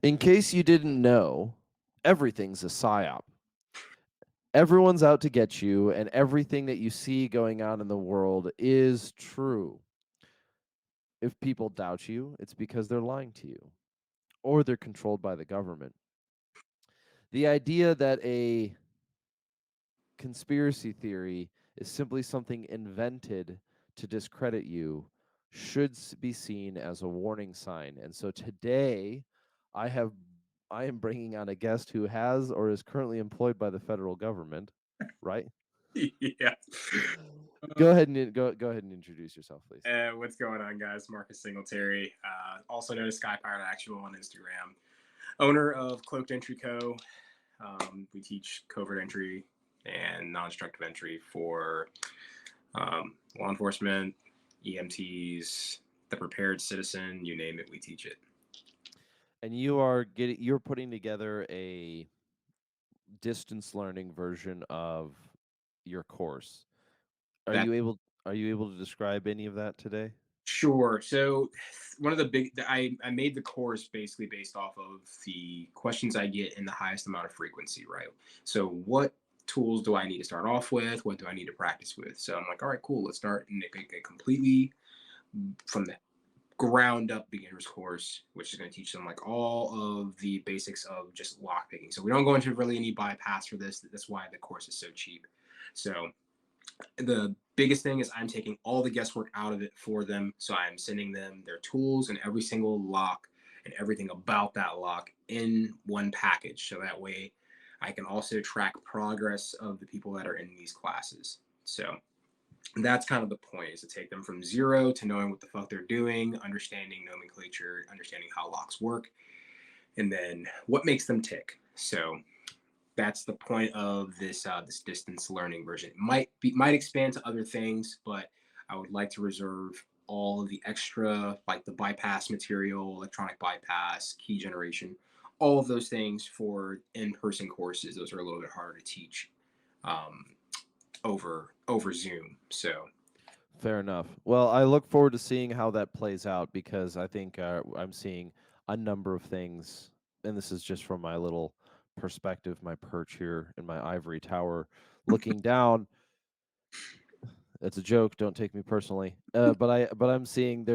In case you didn't know, everything's a psy-op. Everyone's out to get you, and everything that you see going on in the world is true. If people doubt you, it's because they're lying to you or they're controlled by the government. The idea that a conspiracy theory is simply something invented to discredit you should be seen as a warning sign. And so today, I have I am bringing on a guest who has or is currently employed by the federal government, right? Yeah. Go ahead and go ahead and introduce yourself, please. What's going on, guys? Marcus Singletary, also known as Sky Pirate Actual on Instagram, owner of Cloaked Entry Co. We teach covert entry and non-destructive entry for law enforcement, EMTs, the prepared citizen, you name it, we teach it. And you're putting together a distance learning version of your course. Are That you able are you able to describe any of that today? Sure. So one of the I made the course basically based off of the questions I get in the highest amount of frequency, right? So what tools do I need to start off with? What do I need to practice with? So I'm like, all right, cool. Let's start in a completely from the ground up beginner's course, which is going to teach them like all of the basics of just lock picking. So we don't go into really any bypass for this. That's why the course is so cheap. So the biggest thing is I'm taking all the guesswork out of it for them. So I'm sending them their tools and every single lock and everything about that lock in one package. So that way I can also track progress of the people that are in these classes. So that's kind of the point, is to take them from zero to knowing what the fuck they're doing, understanding nomenclature, understanding how locks work, and then what makes them tick. So that's the point of this distance learning version. It might expand to other things, but I would like to reserve all of the extra, like the bypass material, electronic bypass, key generation, all of those things for in-person courses. Those are a little bit harder to teach um, over Zoom. So Fair enough. Well, I look forward to seeing how that plays out because I think I'm seeing a number of things, and this is just from my little perspective, my perch here in my ivory tower, looking down. It's a joke. Don't take me personally. But I'm seeing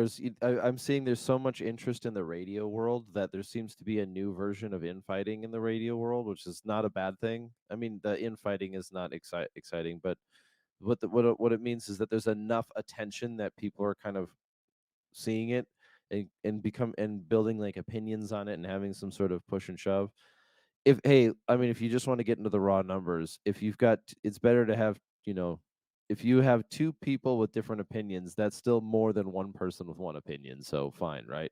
I'm seeing there's so much interest in the radio world that there seems to be a new version of infighting in the radio world, which is not a bad thing. I mean, the infighting is not exciting, but what it means is that there's enough attention that people are kind of seeing it and become and building like opinions on it and having some sort of push and shove. If hey, I mean, if you just want to get into the raw numbers, if you've got, it's better to have, if you have two people with different opinions, that's still more than one person with one opinion. So fine, right?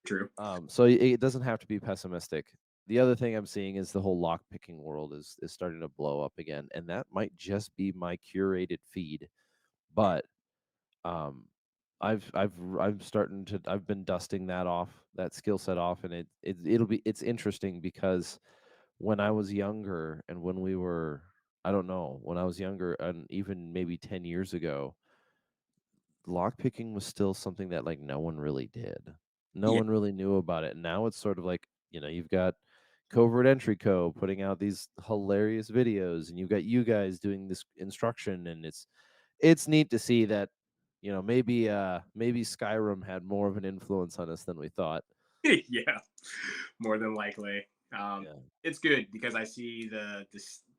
true. So it doesn't have to be pessimistic. The other thing I'm seeing is the whole lock picking world is starting to blow up again, and that might just be my curated feed. But um, I've been dusting that skill set off, and it's interesting because when I was younger and when we were, I don't know, when I was younger and even maybe 10 years ago, lockpicking was still something that like no one really did. No Yeah. one really knew about it. And now it's sort of like, you've got Covert Entry Co. putting out these hilarious videos, and you've got you guys doing this instruction, and it's neat to see that, maybe Skyrim had more of an influence on us than we thought. Yeah, more than likely. Yeah. It's good because I see the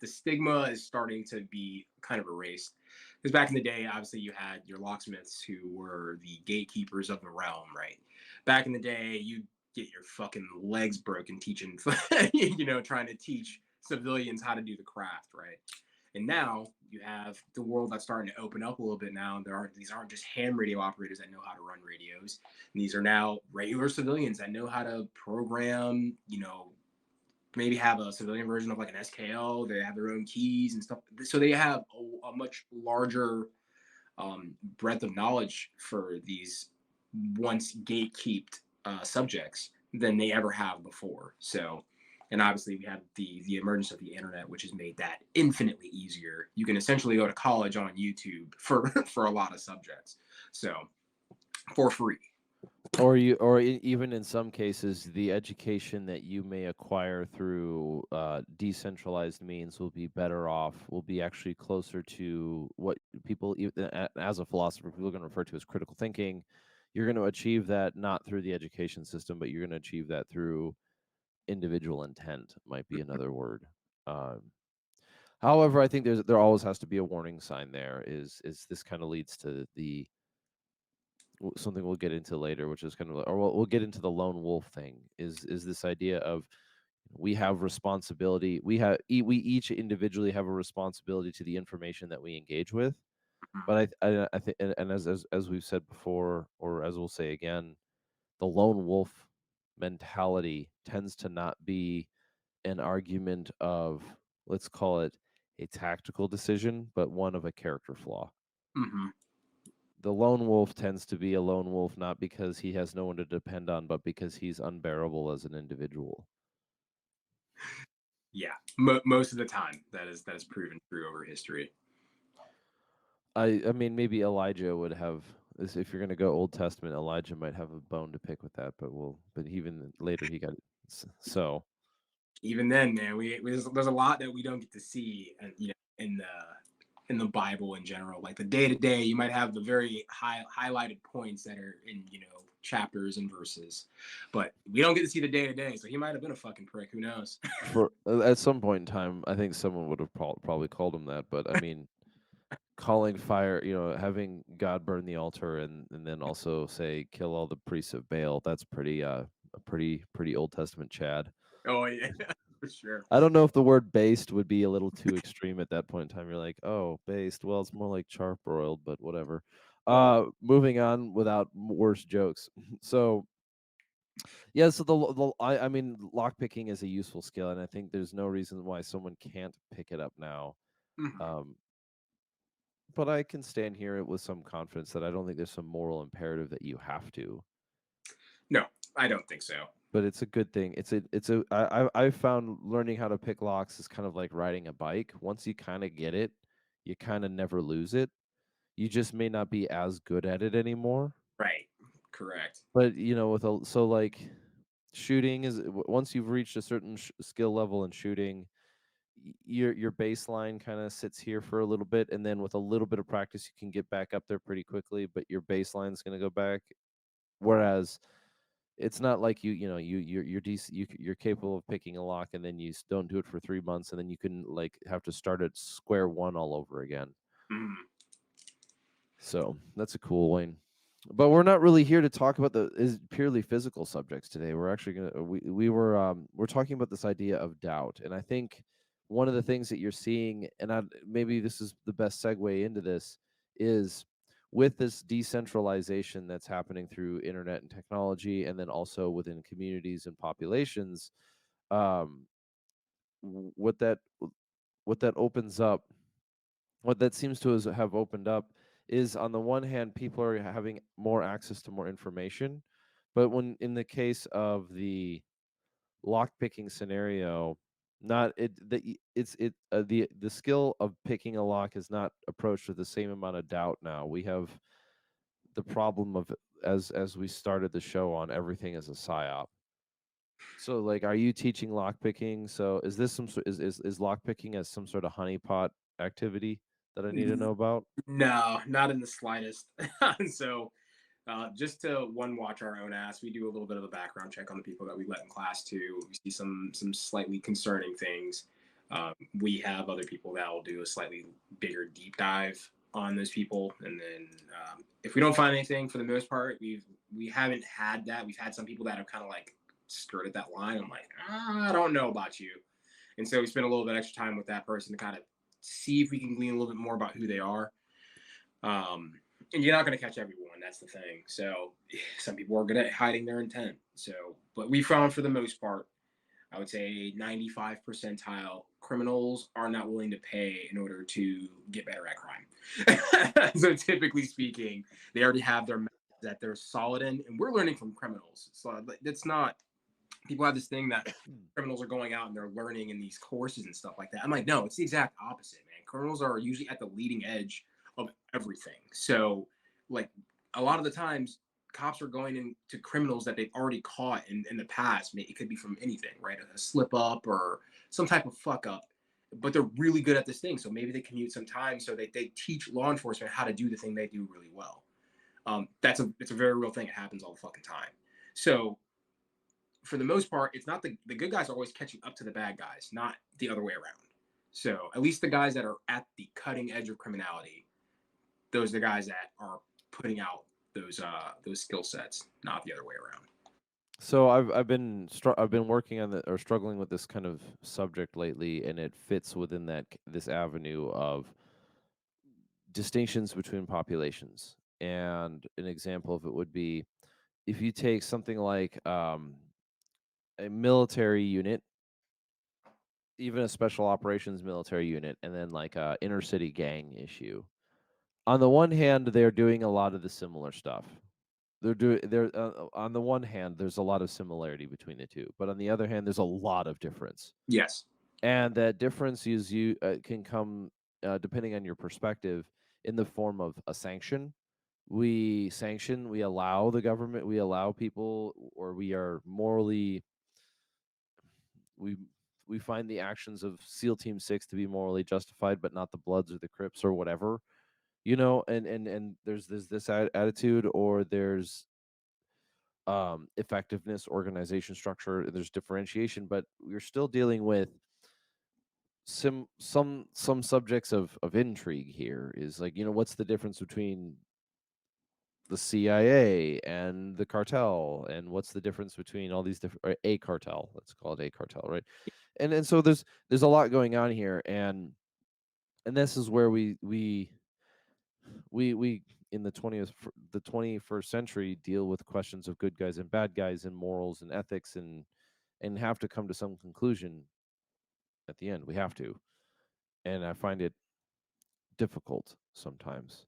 stigma is starting to be kind of erased. Because back in the day, obviously, you had your locksmiths who were the gatekeepers of the realm, right? Back in the day, you get your fucking legs broken teaching, trying to teach civilians how to do the craft, right? And now you have the world that's starting to open up a little bit now. And these aren't just ham radio operators that know how to run radios. And these are now regular civilians that know how to program, maybe have a civilian version of like an SKL. They have their own keys and stuff. So they have a much larger breadth of knowledge for these once gatekept subjects than they ever have before. So, and obviously we have the emergence of the internet, which has made that infinitely easier. You can essentially go to college on YouTube for for a lot of subjects, so for free. Or you, or even in some cases, the education that you may acquire through decentralized means will be better off. Will be actually closer to what people, as a philosopher, people are going to refer to as critical thinking. You're going to achieve that not through the education system, but you're going to achieve that through individual intent. Might be another word. Um, However, I think there always has to be a warning sign. There is this kind of leads to the something we'll get into later, which is kind of, or we'll get into the lone wolf thing. Is this idea of we have responsibility? We each individually have a responsibility to the information that we engage with. But I think, and as we've said before, or as we'll say again, the lone wolf mentality tends to not be an argument of, let's call it, a tactical decision, but one of a character flaw. Mm-hmm. The lone wolf tends to be a lone wolf not because he has no one to depend on, but because he's unbearable as an individual. Yeah, most of the time that is proven true over history. I mean, maybe Elijah would have. If you're going to go Old Testament, Elijah might have a bone to pick with that, but even later he got so. Even then, man, there's a lot that we don't get to see, and in the Bible in general. Like the day to day, you might have the very highlighted points that are in chapters and verses, but we don't get to see the day to day. So he might have been a fucking prick. Who knows? For at some point in time, I think someone would have probably called him that. But I mean, calling fire, having God burn the altar and then also say kill all the priests of Baal. That's pretty a pretty Old Testament Chad. Oh yeah, for sure. I don't know if the word based would be a little too extreme at that point in time. You're like, oh, based. Well, it's more like charbroiled, but whatever. Oh, Moving on without worse jokes. So yeah, so I mean, lock picking is a useful skill, and I think there's no reason why someone can't pick it up now. mhm. Um, but I can stand here with some confidence that I don't think there's some moral imperative that you have to. No, I don't think so. But it's a good thing. I've found learning how to pick locks is kind of like riding a bike. Once you kind of get it, you kind of never lose it. You just may not be as good at it anymore. Right, correct. But with a so like shooting is once you've reached a certain skill level in shooting, your baseline kind of sits here for a little bit, and then with a little bit of practice, you can get back up there pretty quickly. But your baseline is going to go back. Whereas it's not like you're capable of picking a lock and then you don't do it for 3 months and then you can like have to start at square one all over again. Mm. So that's a cool Wayne. But we're not really here to talk about the is purely physical subjects today. We're actually gonna we're talking about this idea of doubt, and I think one of the things that you're seeing, and maybe this is the best segue into this, is with this decentralization that's happening through internet and technology, and then also within communities and populations, um, what that opens up, what that seems to have opened up is, on the one hand, people are having more access to more information, but when in the case of the lock picking scenario, not it the it's it the skill of picking a lock is not approached with the same amount of doubt. Now we have the problem of, as we started the show on, everything as a psy-op. So like, are you teaching lock picking? So is this is lock picking as some sort of honeypot activity that I need to know about? No, not in the slightest. So, just to watch our own ass, we do a little bit of a background check on the people that we let in class too. We see some slightly concerning things. We have other people that will do a slightly bigger deep dive on those people, and then if we don't find anything, for the most part, we haven't had that. We've had some people that have kind of like skirted that line. I'm like, I don't know about you, and so we spend a little bit extra time with that person to kind of see if we can glean a little bit more about who they are. Um, and you're not going to catch everyone. That's the thing. So some people are good at hiding their intent. So, but we found for the most part, I would say 95 percentile criminals are not willing to pay in order to get better at crime. So typically speaking, they already have their methods that they're solid in, and we're learning from criminals. So that's not, people have this thing that criminals are going out and they're learning in these courses and stuff like that. I'm like, no, it's the exact opposite, man. Criminals are usually at the leading edge of everything. So, like, a lot of the times, cops are going into criminals that they've already caught in the past. It could be from anything, right? A slip up or some type of fuck up, but they're really good at this thing. So maybe they commute some time so they teach law enforcement how to do the thing they do really well. It's a very real thing. It happens all the fucking time. So for the most part, it's not the good guys are always catching up to the bad guys, not the other way around. So at least the guys that are at the cutting edge of criminality, those are the guys that are putting out those skill sets, not the other way around. So I've been working on or struggling with this kind of subject lately, and it fits within this avenue of distinctions between populations. And an example of it would be if you take something like a military unit, even a special operations military unit, and then like a inner city gang issue. On the one hand, they're doing a lot of the similar stuff. They're on the one hand, there's a lot of similarity between the two, but on the other hand, there's a lot of difference, Yes. and that difference is you can come depending on your perspective in the form of a sanction. We allow the government, we allow people, or we are morally we we find the actions of SEAL Team 6 to be morally justified, but not the Bloods or the Crips or whatever, and there's this attitude, or there's effectiveness, organization structure, there's differentiation, but we're still dealing with some subjects of intrigue here. Is like, what's the difference between the CIA and the cartel, and what's the difference between all these different, a cartel, let's call it a cartel, right? And so there's a lot going on here, and this is where we in the 21st century deal with questions of good guys and bad guys and morals and ethics, and have to come to some conclusion at the end. We have to, and I find it difficult sometimes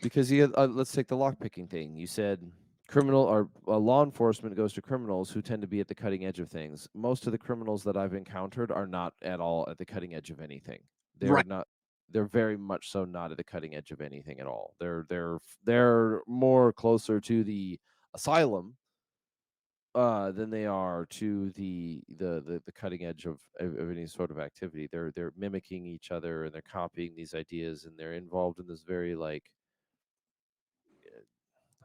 because let's take the lockpicking thing. You said criminal or law enforcement goes to criminals who tend to be at the cutting edge of things. Most of the criminals that I've encountered are not at all at the cutting edge of anything. They're Right. not. They're very much so not at the cutting edge of anything at all. They're more closer to the asylum than they are to the cutting edge of any sort of activity. They're mimicking each other, and they're copying these ideas, and they're involved in this very, like,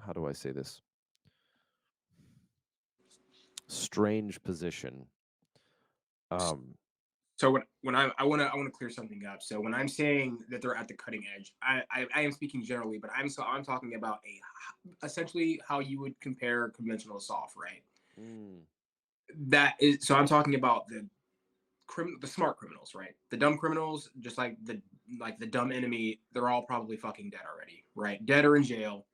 how do I say this, strange position. Um, So when I want to clear something up. So when I'm saying that they're at the cutting edge, I am speaking generally, but I'm talking about essentially how you would compare conventional assault, right? mm, That is, so I'm talking about the smart criminals, right? The dumb criminals, just like the dumb enemy, they're all probably fucking dead already, right? Dead or in jail.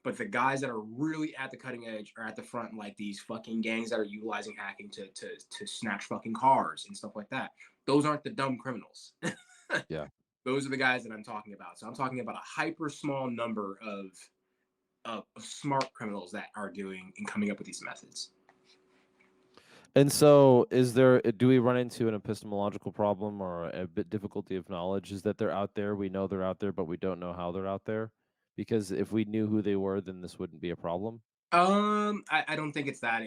But the guys that are really at the cutting edge are at the front, like these fucking gangs that are utilizing hacking to snatch fucking cars and stuff like that. Those aren't the dumb criminals. yeah. Those are the guys that I'm talking about. So I'm talking about a hyper small number of smart criminals that are doing and coming up with these methods. And so, do we run into an epistemological problem or a bit difficulty of knowledge? Is that they're out there, we know they're out there, but we don't know how they're out there? Because if we knew who they were, then this wouldn't be a problem. I don't think it's that.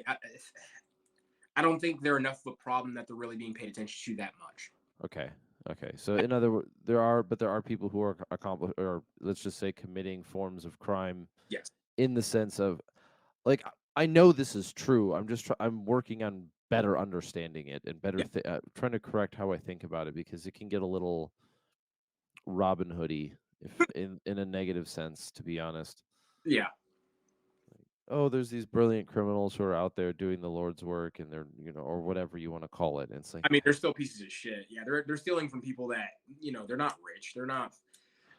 I don't think they're enough of a problem that they're really being paid attention to that much. Okay. Okay. So in other words, there are people who are accomplish, or let's just say committing forms of crime Yes. in the sense of, like, I know this is true. I'm working on better understanding it and Yeah. trying to correct how I think about it, because it can get a little Robin Hoodie, if in a negative sense, to be honest. Yeah. Oh, there's these brilliant criminals who are out there doing the Lord's work, and they're, or whatever you want to call it. And it's like, I mean, they're still pieces of shit. Yeah, they're stealing from people that they're not rich. They're not.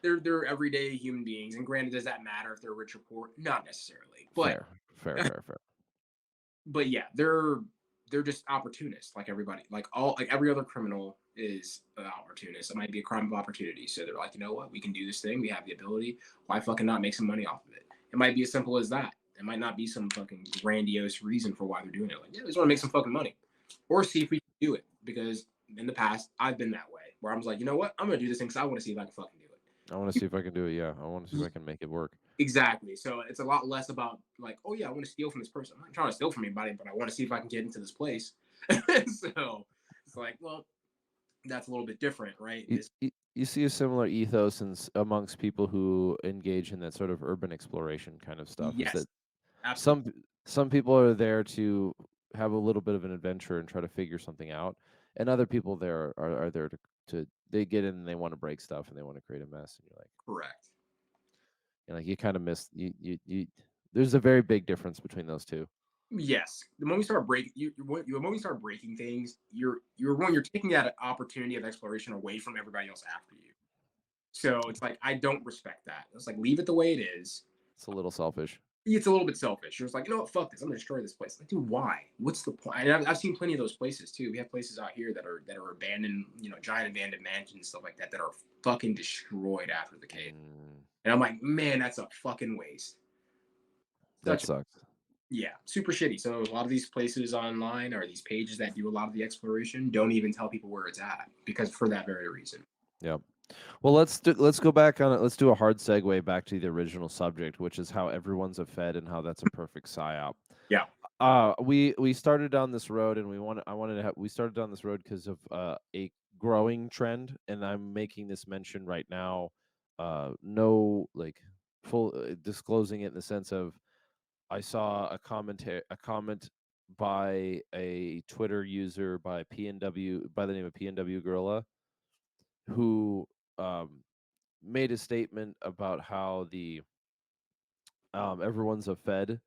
They're everyday human beings. And granted, does that matter if they're rich or poor? Not necessarily. But fair, fair, fair, fair. but yeah, they're just opportunists, like everybody, like every other criminal is an opportunist. It might be a crime of opportunity. So they're like, you know what, we can do this thing. We have the ability. Why fucking not make some money off of it? It might be as simple as that. It might not be some fucking grandiose reason for why they're doing it. Like, yeah, we just want to make some fucking money, or see if we can do it. Because in the past, I've been that way, where I was like, you know what, I'm gonna do this thing because I want to see if I can fucking do it. I want to see if I can do it. Yeah, I want to see if I can make it work. Exactly. So it's a lot less about like, oh yeah, I want to steal from this person. I'm not trying to steal from anybody, but I want to see if I can get into this place. So it's like, well, that's a little bit different, right? You, This, you see a similar ethos amongst people who engage in that sort of urban exploration kind of stuff. Is yes, that absolutely some some people are there to have a little bit of an adventure and try to figure something out, and other people there are there to they get in and they want to break stuff and they want to create a mess, and correct. you're like you kind of miss you. There's a very big difference between those two. Yes, the moment you start breaking, the moment you start breaking things, you're taking that opportunity of exploration away from everybody else after you. So it's like I don't respect that. It's like leave it the way it is. It's a little selfish. It's a little bit selfish. You're just like, you know what, fuck this. I'm gonna destroy this place. Like, dude, why? What's the point? And I've seen plenty of those places too. We have places out here that are abandoned, giant abandoned mansions and stuff like that that are fucking destroyed after the case. Mm, And I'm like, man, that's a fucking waste. that Such a sucks. Yeah, super shitty. So a lot of these places online or these pages that do a lot of the exploration don't even tell people where it's at because for that very reason. Yeah. Well, let's go back on it. Let's do a hard segue back to the original subject, which is how everyone's a Fed and how that's a perfect psyop. Yeah. We started down this road, and we started down this road because of a growing trend, and I'm making this mention right now. No, like full disclosing it in the sense of I saw a comment by a Twitter user by PNW by the name of PNW Gorilla who um, made a statement about how the everyone's a Fed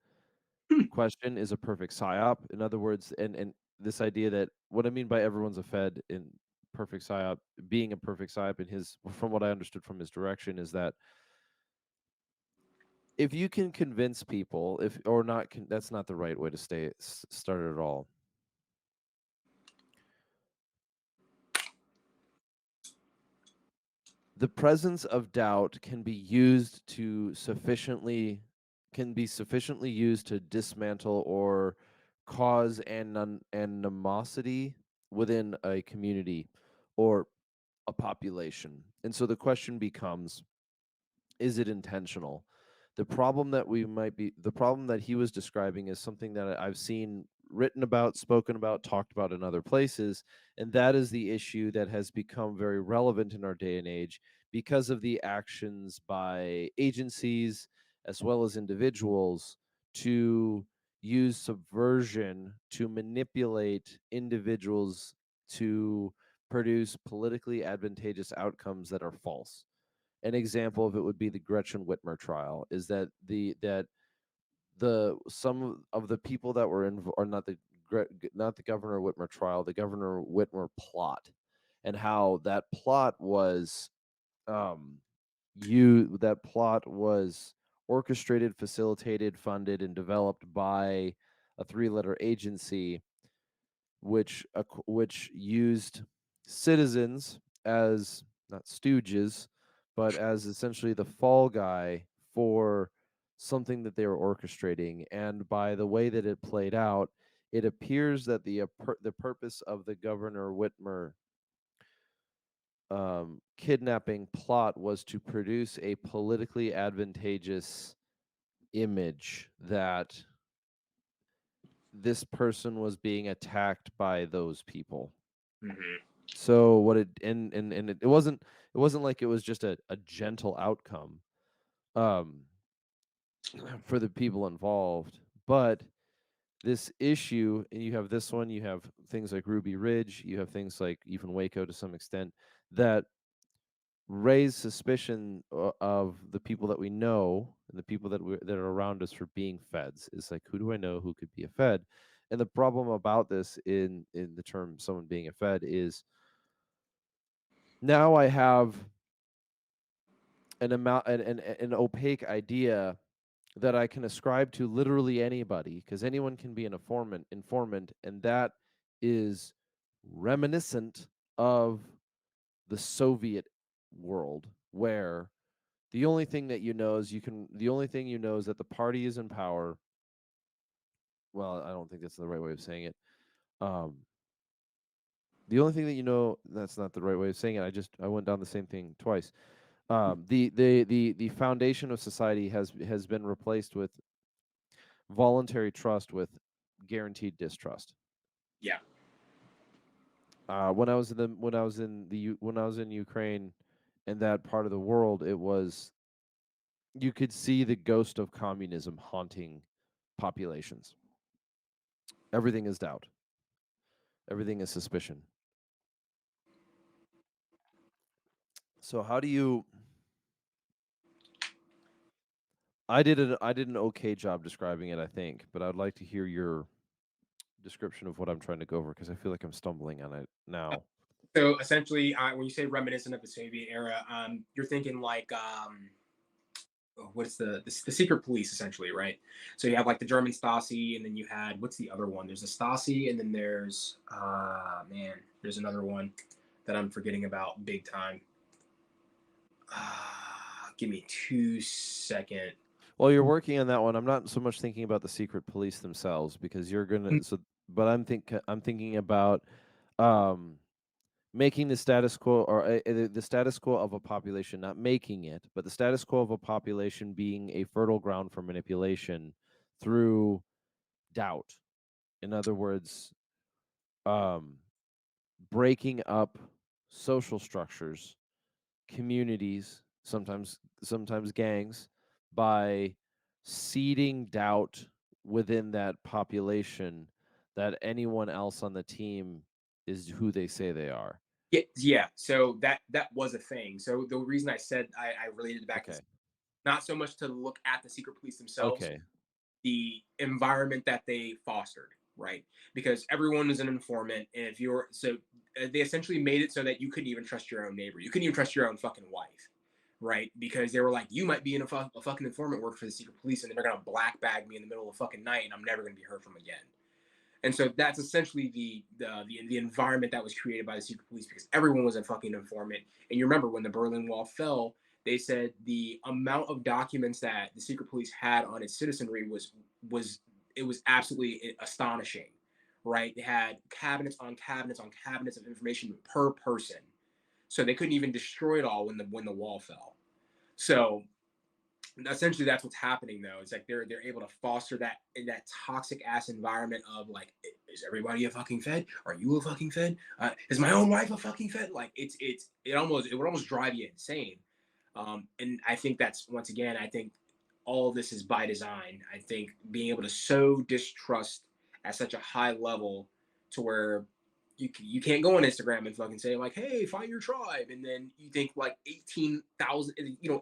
question is a perfect psyop. In other words, and this idea that what I mean by everyone's a Fed in perfect psyop, being a perfect psyop in his, from what I understood from his direction, is that if you can convince people, if or not, that's not the right way to start it at all. The presence of doubt can be sufficiently used to dismantle or cause animosity within a community or a population. And so the question becomes, is it intentional? The problem that he was describing is something that I've seen written about, spoken about, talked about in other places, and that is the issue that has become very relevant in our day and age because of the actions by agencies as well as individuals to use subversion to manipulate individuals to produce politically advantageous outcomes that are false. An example of it would be the Gretchen Whitmer trial. Is that the some of the people that were in, or not the Governor Whitmer trial, the Governor Whitmer plot, and how that plot was um that plot was orchestrated, facilitated, funded, and developed by a three-letter agency which used citizens as not stooges, but as essentially the fall guy for something that they were orchestrating. And by the way that it played out, it appears that the purpose of the Governor Whitmer kidnapping plot was to produce a politically advantageous image that this person was being attacked by those people. Hmm. So what it and it wasn't like it was just a gentle outcome um for the people involved, but this issue, and you have this one, you have things like Ruby Ridge, you have things like even Waco to some extent that raise suspicion of the people that we know and the people that are around us for being feds. It's like, who do I know who could be a fed? And the problem about this in the term someone being a fed is now I have an opaque idea that I can ascribe to literally anybody because anyone can be an informant, and that is reminiscent of the Soviet world where the only thing you know is that the party is in power. Well, I don't think that's the right way of saying it. Um, the only thing that you know, that's not the right way of saying it. I went down the same thing twice. The foundation of society has been replaced with voluntary trust with guaranteed distrust. Yeah. When I was in the when I was in the when I was in Ukraine and that part of the world, it was you could see the ghost of communism haunting populations. Everything is doubt. Everything is suspicion. So how do you I did an okay job describing it, I think, but I'd like to hear your description of what I'm trying to go over because I feel like I'm stumbling on it now. So essentially, when you say reminiscent of the Soviet era, you're thinking like what's the secret police essentially, right? So you have like the German Stasi, and then you had what's the other one? There's the Stasi, and then there's man, there's another one that I'm forgetting about big time. Give me 2 second. While you're working on that one, I'm not so much thinking about the secret police themselves because you're gonna but I'm thinking about um making the status quo or the status quo of a population, not making it, but the status quo of a population being a fertile ground for manipulation through doubt. In other words, um, breaking up social structures, communities, sometimes gangs, by seeding doubt within that population that anyone else on the team is who they say they are. Yeah, yeah. So that was a thing. So the reason I said I related it back to Okay. not so much to look at the secret police themselves, Okay. the environment that they fostered, right? Because everyone was an informant, and if you're so they essentially made it so that you couldn't even trust your own neighbor. You couldn't even trust your own fucking wife, right? Because they were like, you might be in a fucking informant work for the secret police, and then they're gonna black bag me in the middle of the fucking night, and I'm never gonna be heard from again. And so that's essentially the environment that was created by the secret police because everyone was a fucking informant. And you remember when the Berlin Wall fell, they said the amount of documents that the secret police had on its citizenry was it was absolutely astonishing, right? They had cabinets on cabinets on cabinets of information per person, so they couldn't even destroy it all when the wall fell. So essentially that's what's happening though. It's like they're able to foster that in that toxic ass environment of like, is everybody a fucking fed? Are you a fucking fed? Is my own wife a fucking fed? Like it would almost drive you insane. And I think that's once again, I think all of this is by design. I think being able to sow distrust at such a high level to where you can't go on Instagram and fucking say like, hey, find your tribe, and then you think like 18,000,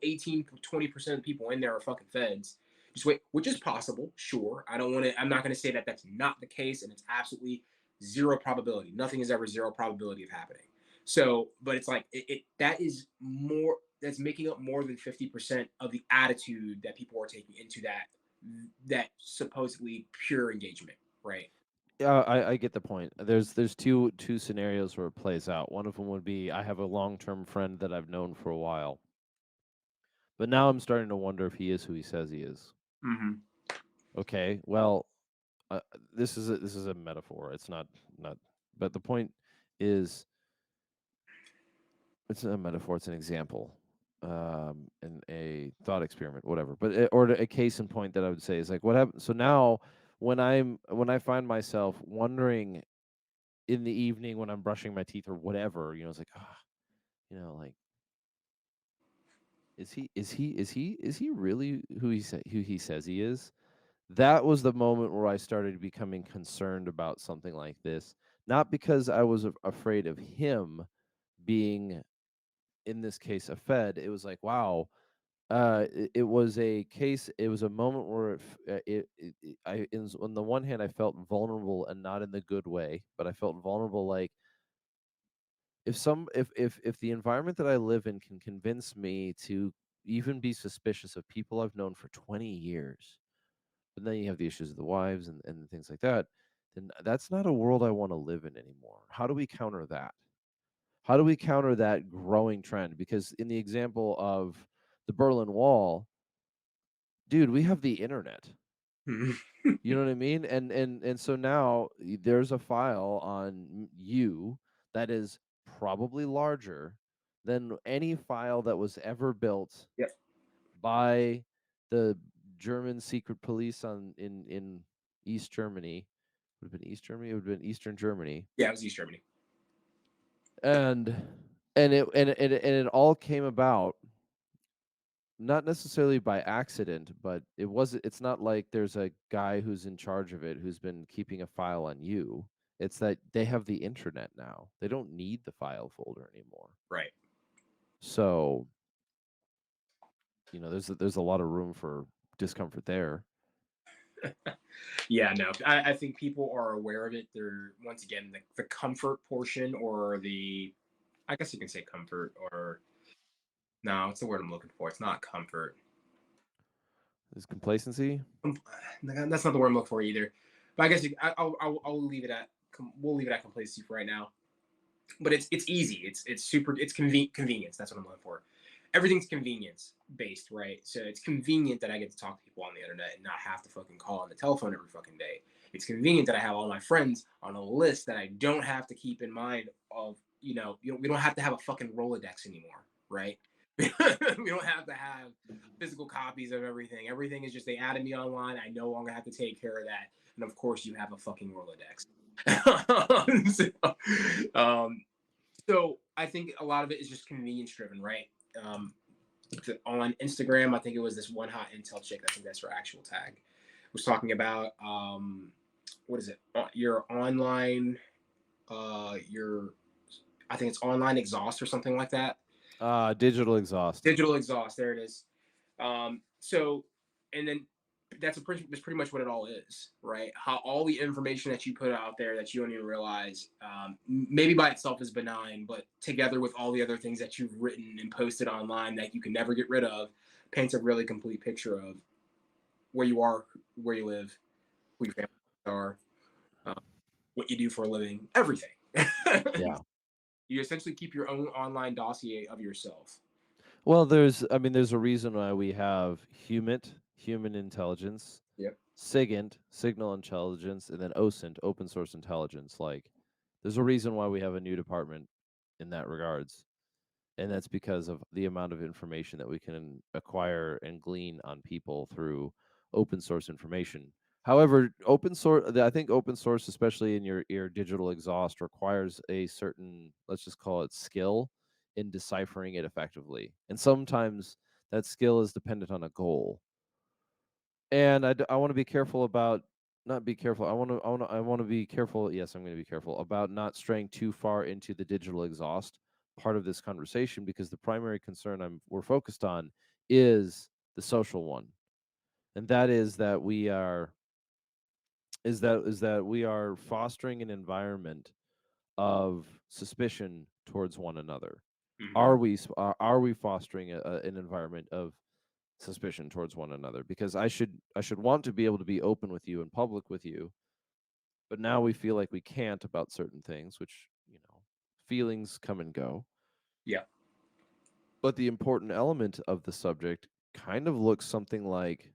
18 to 20% of the people in there are fucking feds. Just wait, which is possible, sure. I don't want to. I'm not going to say that that's not the case, and it's absolutely zero probability. Nothing is ever zero probability of happening. So, but it's like that is more. That's making up more than 50% of the attitude that people are taking into that supposedly pure engagement, right? Yeah, I get the point. There's two scenarios where it plays out. One of them would be I have a long-term friend that I've known for a while, but now I'm starting to wonder if he is who he says he is. Mm-hmm. Okay, well, uh, this is a metaphor. It's not, but the point is it's a metaphor. It's an example, and a thought experiment, whatever. But or a case in point that I would say is like what happened. So now when I find myself wondering in the evening when I'm brushing my teeth or whatever, it's like, ah, like, is he really who he says he is? That was the moment where I started becoming concerned about something like this, not because I was afraid of him being, in this case, a Fed. It was like, wow, it was a case. It was a moment where on the one hand, I felt vulnerable and not in the good way, but I felt vulnerable, like if the environment that I live in can convince me to even be suspicious of people I've known for 20 years, but then you have the issues of the wives and things like that, then that's not a world I want to live in anymore. How do we counter that? How do we counter that growing trend? Because in the example of the Berlin Wall, dude, we have the internet. You know what I mean? And so now there's a file on you that is probably larger than any file that was ever built Yep. by the German secret police in East Germany. Would have been East Germany. It would have been Eastern Germany, Yeah, it was East Germany. and and it all came about not necessarily by accident, but it's not like there's a guy who's in charge of it who's been keeping a file on you. It's that they have the internet now. They don't need the file folder anymore. Right. So, there's a lot of room for discomfort there. Yeah, no, I think people are aware of it. They're, once again, the comfort portion, or the, I guess you can say comfort, or no, it's the word I'm looking for. It's not comfort. There's complacency. That's not the word I'm looking for either. But I guess I'll leave it at, we'll leave it at complacency for right now. But it's easy. It's super. It's convenience. That's what I'm looking for. Everything's convenience based, right? So it's convenient that I get to talk to people on the internet and not have to fucking call on the telephone every fucking day. It's convenient that I have all my friends on a list that I don't have to keep in mind of, we don't have to have a fucking Rolodex anymore, right? We don't have to have physical copies of everything. Everything is just, they added me online. I no longer have to take care of that. And of course, you have a fucking Rolodex. so, so I think a lot of it is just convenience driven, right? Um, on Instagram, I think it was this one hot intel chick. I think that's her actual tag. Was talking about, what is it? Your online, your, I think it's online exhaust or something like that. Digital exhaust. Digital exhaust. There it is. So, and then that's pretty much what it all is, right? How all the information that you put out there that you don't even realize, maybe by itself is benign, but together with all the other things that you've written and posted online that you can never get rid of, paints a really complete picture of where you are, where you live, who your family are, uh, what you do for a living, everything. Yeah. You essentially keep your own online dossier of yourself. Well, there's a reason why we have human intelligence, Yep. SIGINT, signal intelligence, and then OSINT, open source intelligence. Like, there's a reason why we have a new department in that regards, and that's because of the amount of information that we can acquire and glean on people through open source information. However, I think open source, especially in your digital exhaust, requires a certain, let's just call it, skill in deciphering it effectively, and sometimes that skill is dependent on a goal. And I want to be careful about, not be careful. I want to be careful. Yes, I'm going to be careful about not straying too far into the digital exhaust part of this conversation, because the primary concern we're focused on is the social one, and that is that we are fostering an environment of suspicion towards one another. Mm-hmm. Are we fostering an environment of suspicion towards one another? Because I should want to be able to be open with you in public with you, but now we feel like we can't about certain things, which, feelings come and go. Yeah. But the important element of the subject kind of looks something like,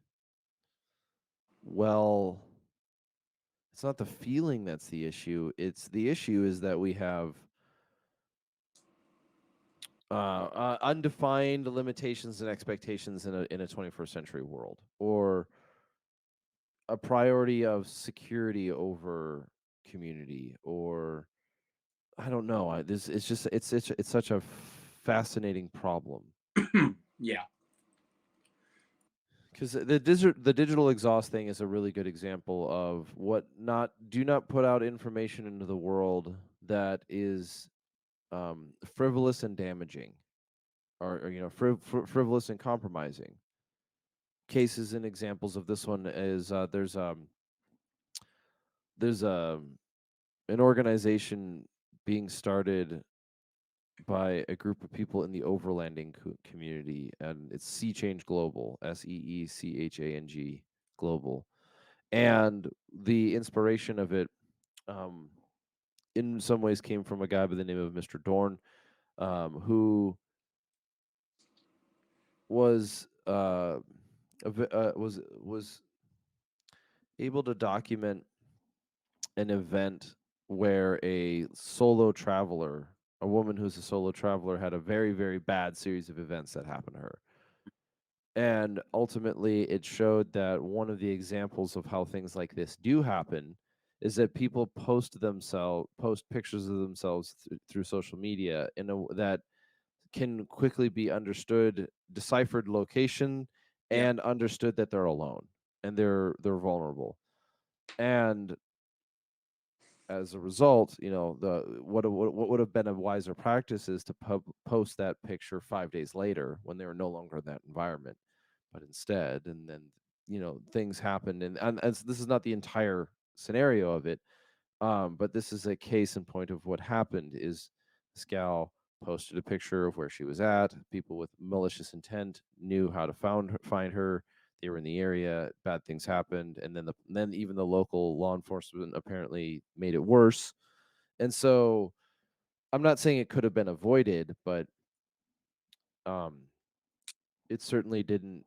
well, it's not the feeling that's the issue. It's the issue is that we have undefined limitations and expectations in a 21st century world, or a priority of security over community, or I don't know. It's just it's such a fascinating problem, Yeah. because the digital exhaust thing is a really good example of what not do not put out information into the world that is frivolous and damaging, or frivolous and compromising. Cases and examples of this one is, there's an organization being started by a group of people in the overlanding community, and it's Sea Change Global, SEECHANG Global, and the inspiration of it, um, in some ways, came from a guy by the name of Mr. Dorn, who was was able to document an event where a solo traveler A woman who's a solo traveler had a very, very bad series of events that happened to her. And ultimately, it showed that one of the examples of how things like this do happen is that people post pictures of themselves through social media that can quickly be understood, deciphered location, Yeah. and understood that they're alone and they're vulnerable. And as a result, the what would have been a wiser practice is to post that picture 5 days later when they were no longer in that environment. But instead, and then things happened, and this is not the entire scenario of it, but this is a case in point of what happened. Is this gal posted a picture of where she was at. People with malicious intent knew how to find her. They were in the area. Bad things happened, and then even the local law enforcement apparently made it worse. And so, I'm not saying it could have been avoided, but um, it certainly didn't.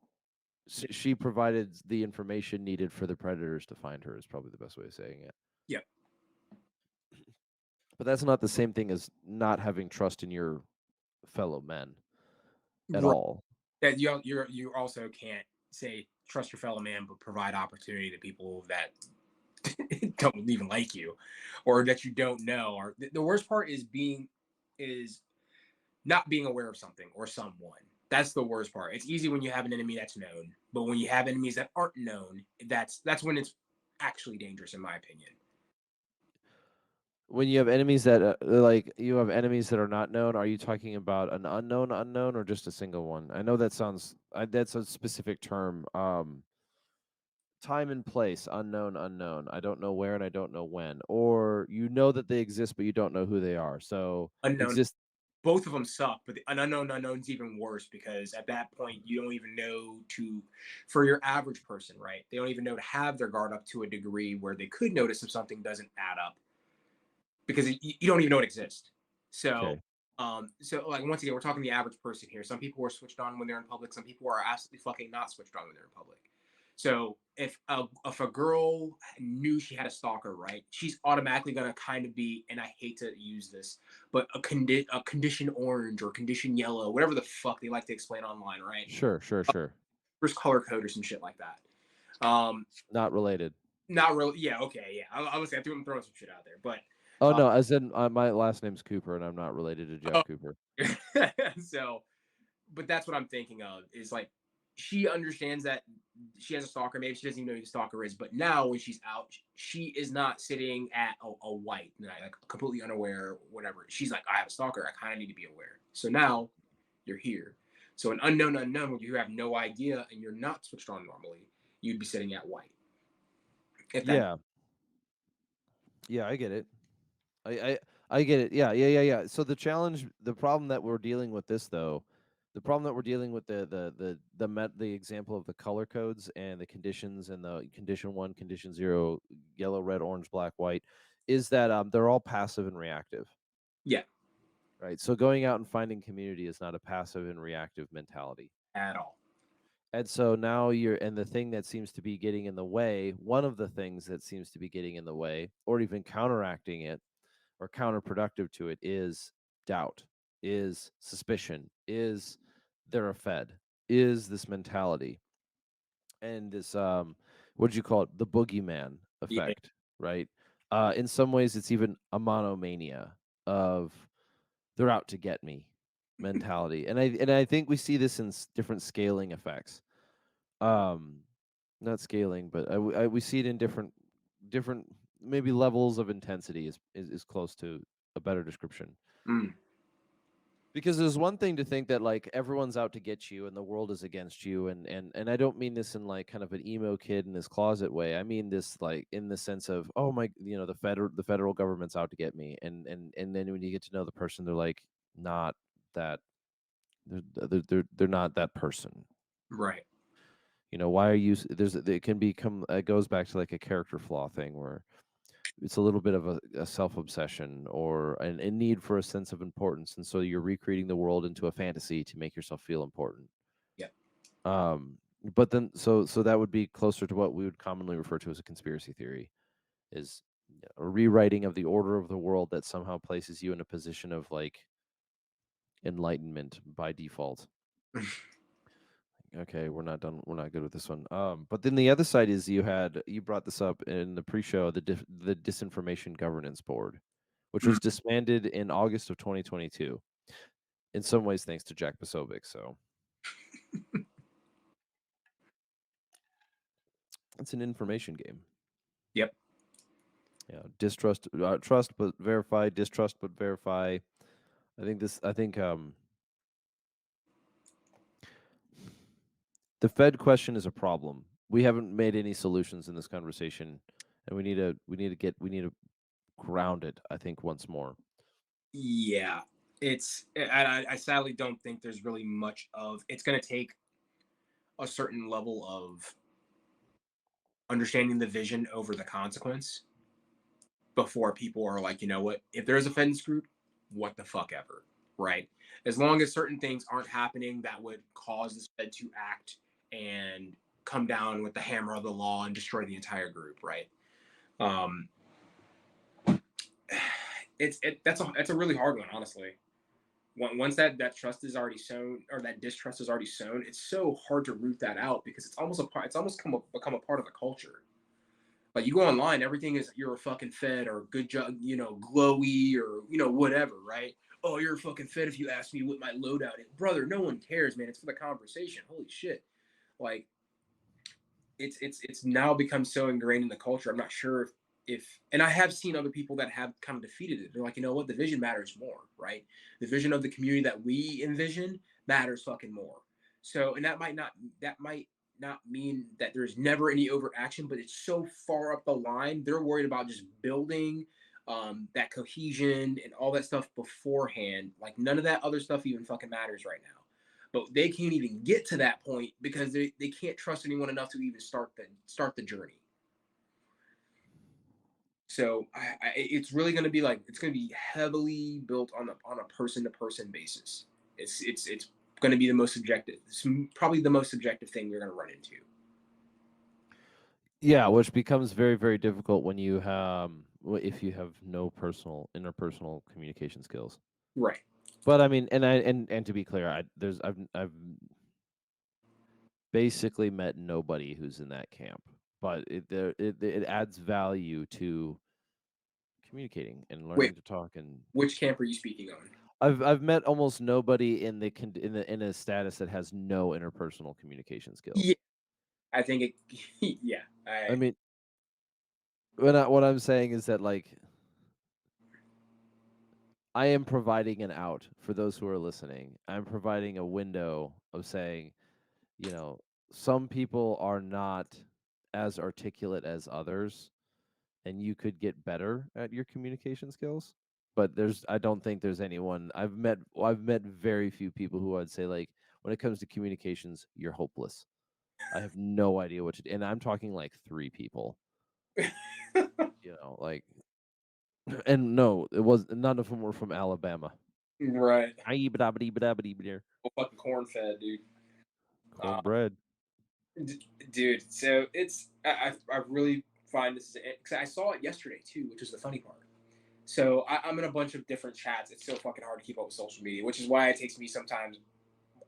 She provided the information needed for the predators to find her. Is probably the best way of saying it. Yeah. But that's not the same thing as not having trust in your fellow men at Right. all. That you also can't say trust your fellow man, but provide opportunity to people that don't even like you, or that you don't know. Or the worst part is not being aware of something or someone. That's the worst part. It's easy when you have an enemy that's known, but when you have enemies that aren't known, that's when it's actually dangerous, in my opinion. When you have enemies that like you have enemies that are not known, are you talking about an unknown or just a single one? I know that that's a specific term. Time and place, unknown. I don't know where and I don't know when. Or you know that they exist but you don't know who they are. So Unknown. exist Both of them suck, but an unknown's even worse because at that point you don't even know to, for your average person, right? They don't even know to have their guard up to a degree where they could notice if something doesn't add up because you don't even know it exists. So, okay. so like once again, we're talking the average person here. Some people are switched on when they're in public. Some people are absolutely fucking not switched on when they're in public. So if a girl knew she had a stalker, right, she's automatically gonna kind of be, and I hate to use this, but a condition orange or condition yellow, whatever the fuck they like to explain online, right? Sure. There's color code or some shit like that. Um, Not related. not really. Yeah, okay, yeah. I was I'm throwing some shit out there, but Oh uh, no, as in my last name's Cooper and I'm not related to Jeff oh, Cooper. so but that's what I'm thinking of is like she understands that she has a stalker. Maybe she doesn't even know who the stalker is, but now when she's out, she is not sitting at a white, like completely unaware, whatever. She's like, I have a stalker. I kind of need to be aware. So now you're here. So an unknown, when you have no idea and you're not switched on normally, you'd be sitting at white. If that, Yeah. Yeah, I get it. I I I get it. Yeah. So the problem that we're dealing with this though, the problem that we're dealing with the example of the color codes and the conditions and the condition 1, condition 0, yellow, red, orange, black, white is that they're all passive and reactive, yeah, right? So going out and finding community is not a passive and reactive mentality. at all. And so now the thing that seems to be getting in the way, one of the things that seems to be getting in the way or even counteracting it or counterproductive to it is doubt, is suspicion, is they're a fed, is this mentality, and this what do you call it? The boogeyman Yeah, effect, right? In some ways, it's even a monomania of they're out to get me mentality, and I think we see this in different scaling effects. Um, Not scaling, but we see it in different maybe levels of intensity is close to a better description. mm, Because there's one thing to think that like everyone's out to get you and the world is against you, and I don't mean this in like kind of an emo kid in his closet way. I mean this like in the sense of, oh my, the federal government's out to get me, and then when you get to know the person, they're like not that they're not that person. right. Why are you it can become, it goes back to like a character flaw thing where it's a little bit of a self-obsession or a need for a sense of importance, and so you're recreating the world into a fantasy to make yourself feel important. Yeah, um but then so that would be closer to what we would commonly refer to as a conspiracy theory, is a rewriting of the order of the world that somehow places you in a position of like enlightenment by default. Okay, we're not done. We're not good with this one. But then the other side is you brought this up in the pre-show, the Disinformation Governance Board, which was disbanded in August of 2022. In some ways, thanks to Jack Posobiec. So it's an information game. Yep. Yeah, distrust, trust but verify, distrust but verify. I think this. I think the Fed question is a problem. We haven't made any solutions in this conversation, and we need to ground it. I think once more. Yeah. I sadly don't think there's really much of it's going to take a certain level of understanding the vision over the consequence before people are like, you know what, if there's a fence group, what the fuck ever, right? As long as certain things aren't happening that would cause the Fed to act and come down with the hammer of the law and destroy the entire group, right? Um, that's a really hard one, honestly. Once that trust is already sown or that distrust is already sown, it's so hard to root that out because it's almost a part. It's almost become a part of the culture. Like you go online, everything is you're a fucking fed or good job, glowy or whatever, right? Oh, you're a fucking fed if you ask me what my loadout is, brother. No one cares, man. It's for the conversation. Holy shit! Like it's now become so ingrained in the culture. I'm not sure if and I have seen other people that have kind of defeated it. They're like, you know what, the vision matters more, right? The vision of the community that we envision matters fucking more. So, and that might not mean that there's never any overaction, but it's so far up the line. They're worried about just building that cohesion and all that stuff beforehand. Like none of that other stuff even fucking matters right now, but they can't even get to that point because they can't trust anyone enough to even start the journey. So it's really going to be like it's going to be heavily built on a person to person basis. It's going to be the most subjective. It's probably the most subjective thing you're going to run into. Yeah, which becomes very, very difficult when if you have no interpersonal communication skills. Right. But I mean, and to be clear, I've basically met nobody who's in that camp. But it adds value to communicating and Wait, learning to talk. And which camp are you speaking on? I've met almost nobody in a status that has no interpersonal communication Yeah, skills. I think it. Yeah, I mean, what I'm saying is that like I am providing an out for those who are listening. I'm providing a window of saying, you know, some people are not as articulate as others, and you could get better at your communication skills. But I don't think there's anyone I've met very few people who I'd say like when it comes to communications, you're hopeless. I have no idea what to do, and I'm talking like three people. Like, and no, it was none of them were from Alabama. right. Aye, Well, fucking corn fed, dude. Uh, cornbread. dude, so I really find this because I saw it yesterday too, which is the funny part. So I'm in a bunch of different chats. It's so fucking hard to keep up with social media, which is why it takes me sometimes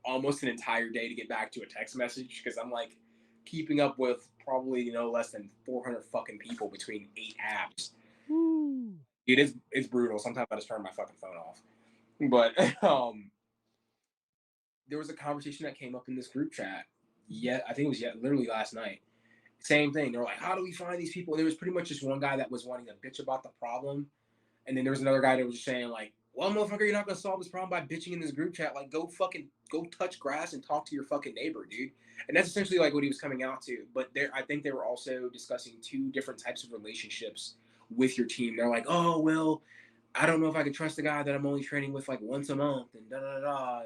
almost an entire day to get back to a text message because I'm like keeping up with probably less than 400 fucking people between 8 apps. Woo. It's brutal. Sometimes I just turn my fucking phone off. But there was a conversation that came up in this group chat. Yeah, I think it was literally last night. Same thing. They're like, how do we find these people? And there was pretty much just one guy that was wanting to bitch about the problem. And then there was another guy that was just saying, like, well, motherfucker, you're not gonna solve this problem by bitching in this group chat. Like, go touch grass and talk to your fucking neighbor, dude. And that's essentially like what he was coming out to. But I think they were also discussing two different types of relationships with your team. They're like, oh well, I don't know if I can trust the guy that I'm only training with like once a month and da da da.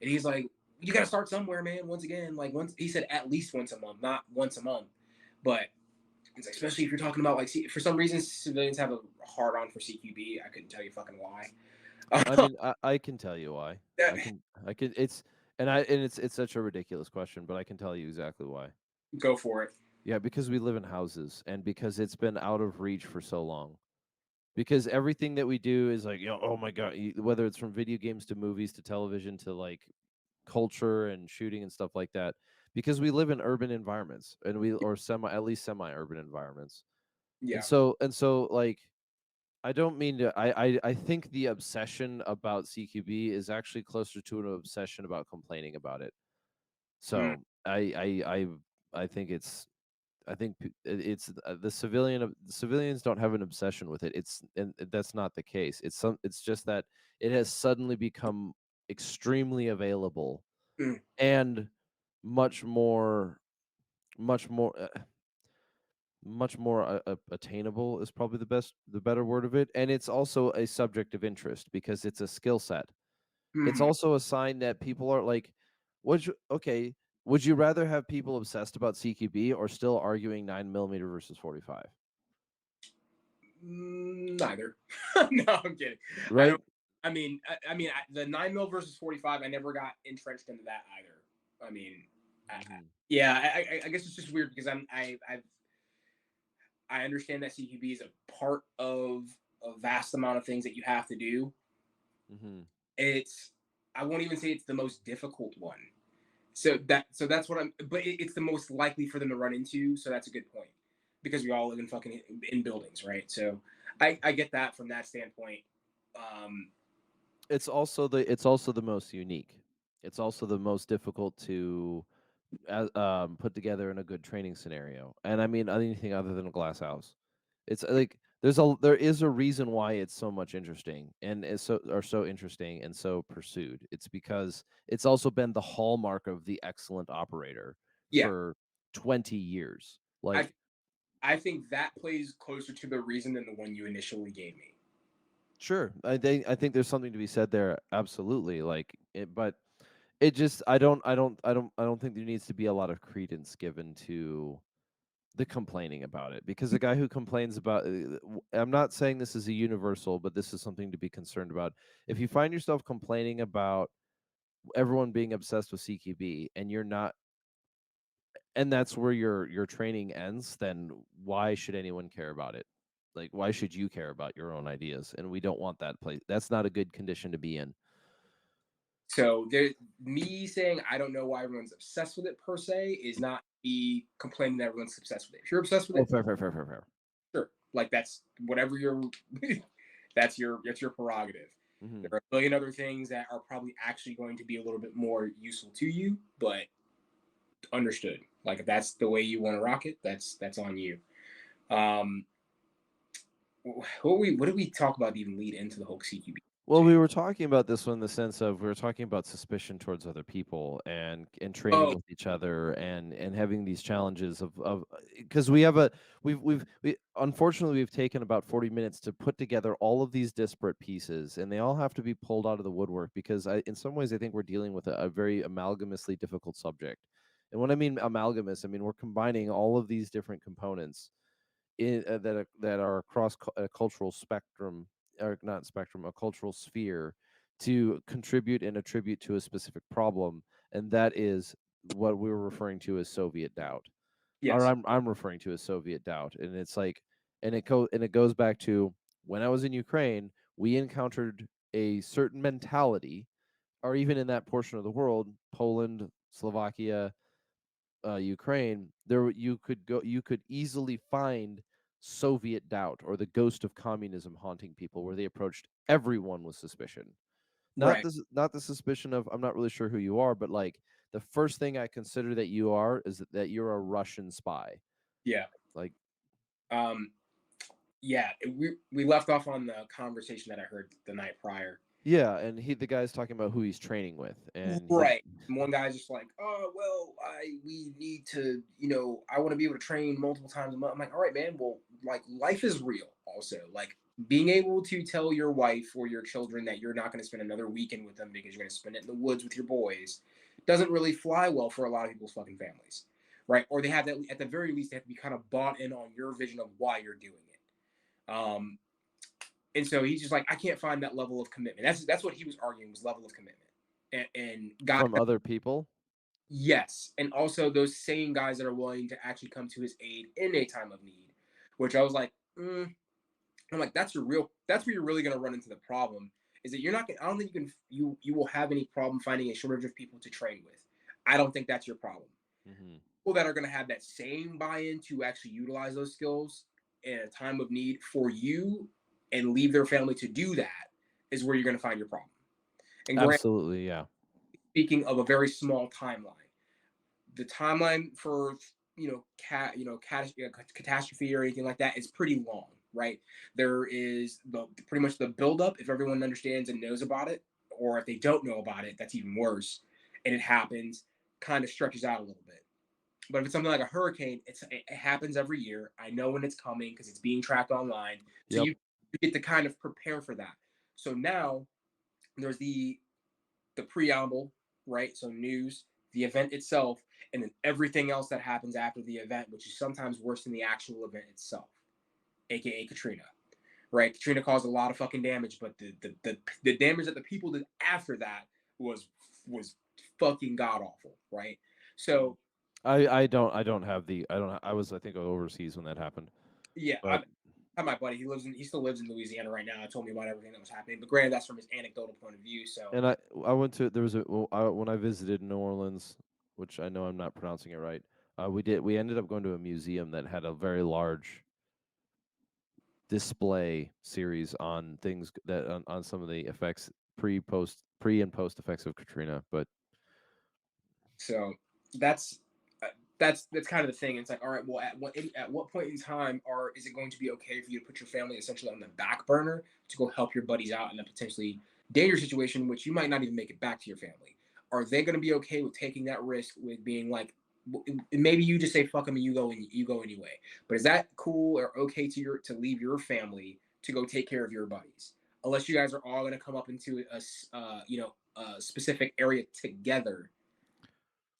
And he's like, you got to start somewhere, man. Once again, like once he said at least once a month, not once a month. But it's like, especially if you're talking about like, for some reason, civilians have a hard on for CQB. I couldn't tell you fucking why. I mean, I can tell you why. I can. It's such a ridiculous question, but I can tell you exactly why. Go for it. Yeah, because we live in houses, and because it's been out of reach for so long. because everything that we do is like, oh my god, whether it's from video games to movies to television to like culture and shooting and stuff like that, because we live in urban environments and we or semi at least semi-urban environments. Yeah. And so like I don't mean to I think the obsession about CQB is actually closer to an obsession about complaining about it. Mm, So I think I think it's the civilians don't have an obsession with it. That's not the case. It's just that it has suddenly become extremely available mm, and much more much more much more attainable is probably the better word of it, and it's also a subject of interest because it's a skill set. It's mhm. also a sign that people are like, okay, would you rather have people obsessed about CQB or still arguing 9 millimeter versus 45? Neither. No, I'm kidding. I Right. don't. The 9 mil versus 45. I never got entrenched into that either. I mean, Hmm. yeah. I guess it's just weird because I understand that CQB is a part of a vast amount of things that you have to do. Hmm. It's I won't even say it's the most difficult one. So that's what I'm. But it's the most likely for them to run into. So that's a good point because we all live in fucking in buildings, right? So I get that from that standpoint. Um, It's also the most unique. It's also the most difficult to put together in a good training scenario. And I mean anything other than a glass house. It's like there is a reason why it's so much interesting and is so interesting and so pursued. It's because it's also been the hallmark of the excellent operator yeah, for 20 years. I Like I think that plays closer to the reason than the one you initially gave me. sure, I think there's something to be said there absolutely but it just I don't think there needs to be a lot of credence given to the complaining about it because the guy who complains about I'm not saying this is a universal, but this is something to be concerned about. If you find yourself complaining about everyone being obsessed with CQB and you're not, and that's where your training ends, then why should anyone care about it? Like why should you care about your own ideas? And we don't want that place. That's not a good condition to be in. So there, me saying I don't know why everyone's obsessed with it per se is not me complaining that everyone's obsessed with it. If you're obsessed with Oh, it, fair, fair, fair, fair, fair. sure. Like that's whatever your that's your prerogative. Hmm. There are a billion other things that are probably actually going to be a little bit more useful to you, but understood. Like if that's the way you want to rock it, that's on you. Um, what did we talk about to even lead into the whole CQB Well, we conversation? were talking about this one in the sense of we were talking about suspicion towards other people and training Oh with each other and having these challenges of because we have a we unfortunately we've taken about 40 minutes to put together all of these disparate pieces and they all have to be pulled out of the woodwork because in some ways I think we're dealing with a very amalgamously difficult subject. And when I mean amalgamous, I mean we're combining all of these different components that are across a cultural spectrum or not spectrum, a cultural sphere to contribute and attribute to a specific problem, and that is what we were referring to as Soviet doubt, or yes, I'm referring to as Soviet doubt, and it's like, and it goes back to when I was in Ukraine, we encountered a certain mentality, or even in that portion of the world, Poland, Slovakia, Ukraine, you could easily find Soviet doubt or the ghost of communism haunting people, where they approached everyone with suspicion. right, Not the suspicion of I'm not really sure who you are, but like the first thing I consider that you are is that you're a Russian spy. yeah. Like Um, yeah, we left off on the conversation that I heard the night prior. yeah, and the guy's talking about who he's training with, and he Right. And one guy's just like, oh well, we need to, I want to be able to train multiple times a month. I'm like, all right, man. Well, like life is real. Also, like being able to tell your wife or your children that you're not going to spend another weekend with them because you're going to spend it in the woods with your boys doesn't really fly well for a lot of people's fucking families, right? Or they have that at the very least they have to be kind of bought in on your vision of why you're doing it. And so he's just like, I can't find that level of commitment. That's what he was arguing was level of commitment. And guys, from other people. yes, and also those same guys that are willing to actually come to his aid in a time of need, which I was like, I'm like, that's where you're really going to run into the problem, is that you're not gonna, I don't think you will have any problem finding a shortage of people to train with. I don't think that's your problem. Hmm. People that are going to have that same buy-in to actually utilize those skills in a time of need for you and leave their family to do that is where you're going to find your problem. And grant, Absolutely, yeah. speaking of a very small timeline, the timeline for catastrophe or anything like that is pretty long, right? There is the pretty much the buildup. If everyone understands and knows about it, or if they don't know about it, that's even worse. And it happens, kind of stretches out a little bit. But if it's something like a hurricane, it happens every year. I know when it's coming because it's being tracked online, so Yep. you get to kind of prepare for that. So now there's the preamble, right? So news, the event itself, and then everything else that happens after the event, which is sometimes worse than the actual event itself, aka Katrina. Right? Katrina caused a lot of fucking damage, but the damage that the people did after that was was fucking god awful, right? Mhm. So I don't have the I don't I was I think overseas when that happened. yeah, But I my buddy. He still lives in Louisiana right now. I told me about everything that was happening, but granted, that's from his anecdotal point of view. So and I went to there was a well, when I visited New Orleans, which I know I'm not pronouncing it right. We ended up going to a museum that had a very large display series on things that on some of the effects pre and post effects of Katrina. But So that's uh, that's kind of the thing. It's like, all right, well, at what point in time is it going to be okay for you to put your family essentially on the back burner to go help your buddies out in a potentially dangerous situation, in which you might not even make it back to your family? Are they going to be okay with taking that risk with being like, maybe you just say fuck them and you go anyway? But is that cool or okay to leave your family to go take care of your buddies? Unless you guys are all going to come up into a specific area together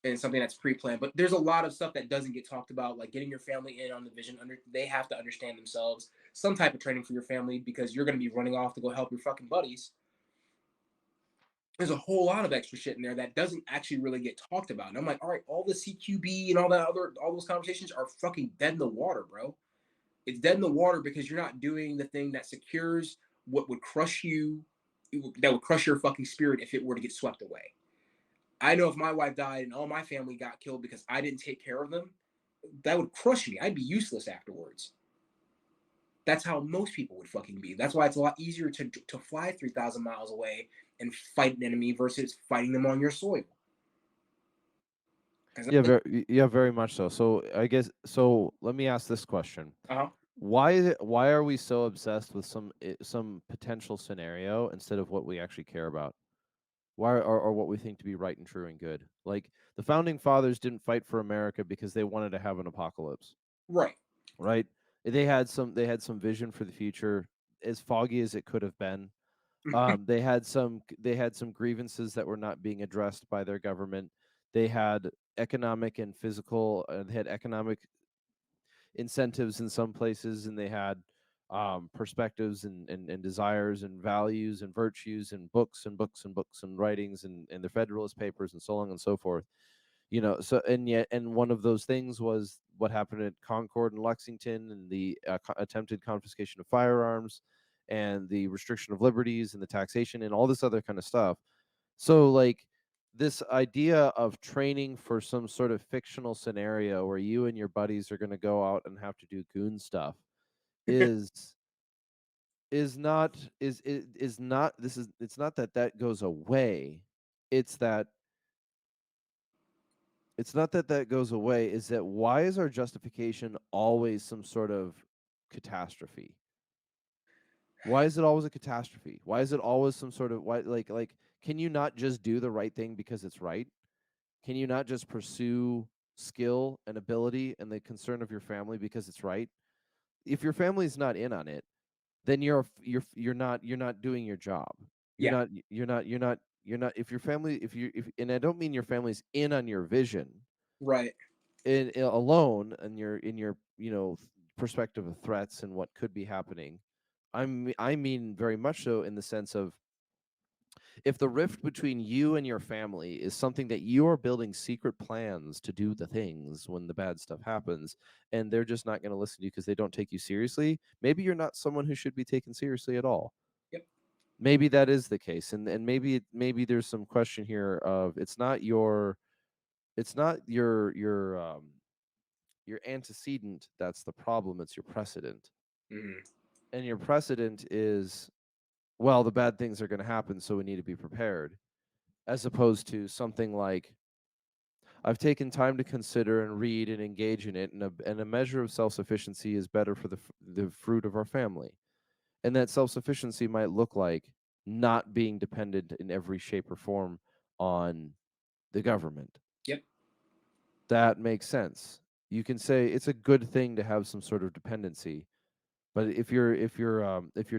and something that's pre-planned. But there's a lot of stuff that doesn't get talked about, like getting your family in on the vision. They have to understand themselves. Some type of training for your family because you're going to be running off to go help your fucking buddies. There's a whole lot of extra shit in there that doesn't actually really get talked about. And I'm like, all right, all the CQB and all those conversations are fucking dead in the water, bro. It's dead in the water because you're not doing the thing that secures what would crush you, that would crush your fucking spirit if it were to get swept away. I know if my wife died and all my family got killed because I didn't take care of them, that would crush me. I'd be useless afterwards. That's how most people would fucking be. That's why it's a lot easier to fly 3,000 miles away and fight an enemy versus fighting them on your soil. Because yeah, very much so. So I guess so. Let me ask this question: uh-huh. Why are we so obsessed with some potential scenario instead of what we actually care about? Why or what we think to be right and true and good? Like the founding fathers didn't fight for America because they wanted to have an apocalypse, Right. right? They had some vision for the future, as foggy as it could have been. They had some grievances that were not being addressed by their government. They had economic and physical. They had economic incentives in some places, and they had perspectives and desires and values and virtues and books and books and books and writings and the Federalist Papers and so on and so forth. You know, so and one of those things was what happened at Concord and Lexington and the attempted confiscation of firearms and the restriction of liberties and the taxation and all this other kind of stuff. So like this idea of training for some sort of fictional scenario where you and your buddies are going to go out and have to do goon stuff is is not this is it's not that that goes away. It's that it's not that that goes away. Is that why is our justification always some sort of catastrophe? Why is it always a catastrophe? Why is it always some sort of why like can you not just do the right thing because it's right? Can you not just pursue skill and ability and the concern of your family because it's right? If your family's not in on it, then you're not doing your job. You're Yeah. not you're not if your family if and I don't mean your family's in on your vision Right. in alone and in your perspective of threats and what could be happening. I mean very much so in the sense of if the rift between you and your family is something that you are building secret plans to do the things when the bad stuff happens, and they're just not going to listen to you because they don't take you seriously, maybe you're not someone who should be taken seriously at all. Yep. Maybe that is the case, and maybe there's some question here of it's not your antecedent that's the problem, it's your precedent. Hmm. And your precedent is, well, the bad things are going to happen, so we need to be prepared, as opposed to something like, I've taken time to consider and read and engage in it, and a measure of self-sufficiency is better for the fruit of our family. And that self-sufficiency might look like not being dependent in every shape or form on the government. Yep. That makes sense. You can say it's a good thing to have some sort of dependency, but if your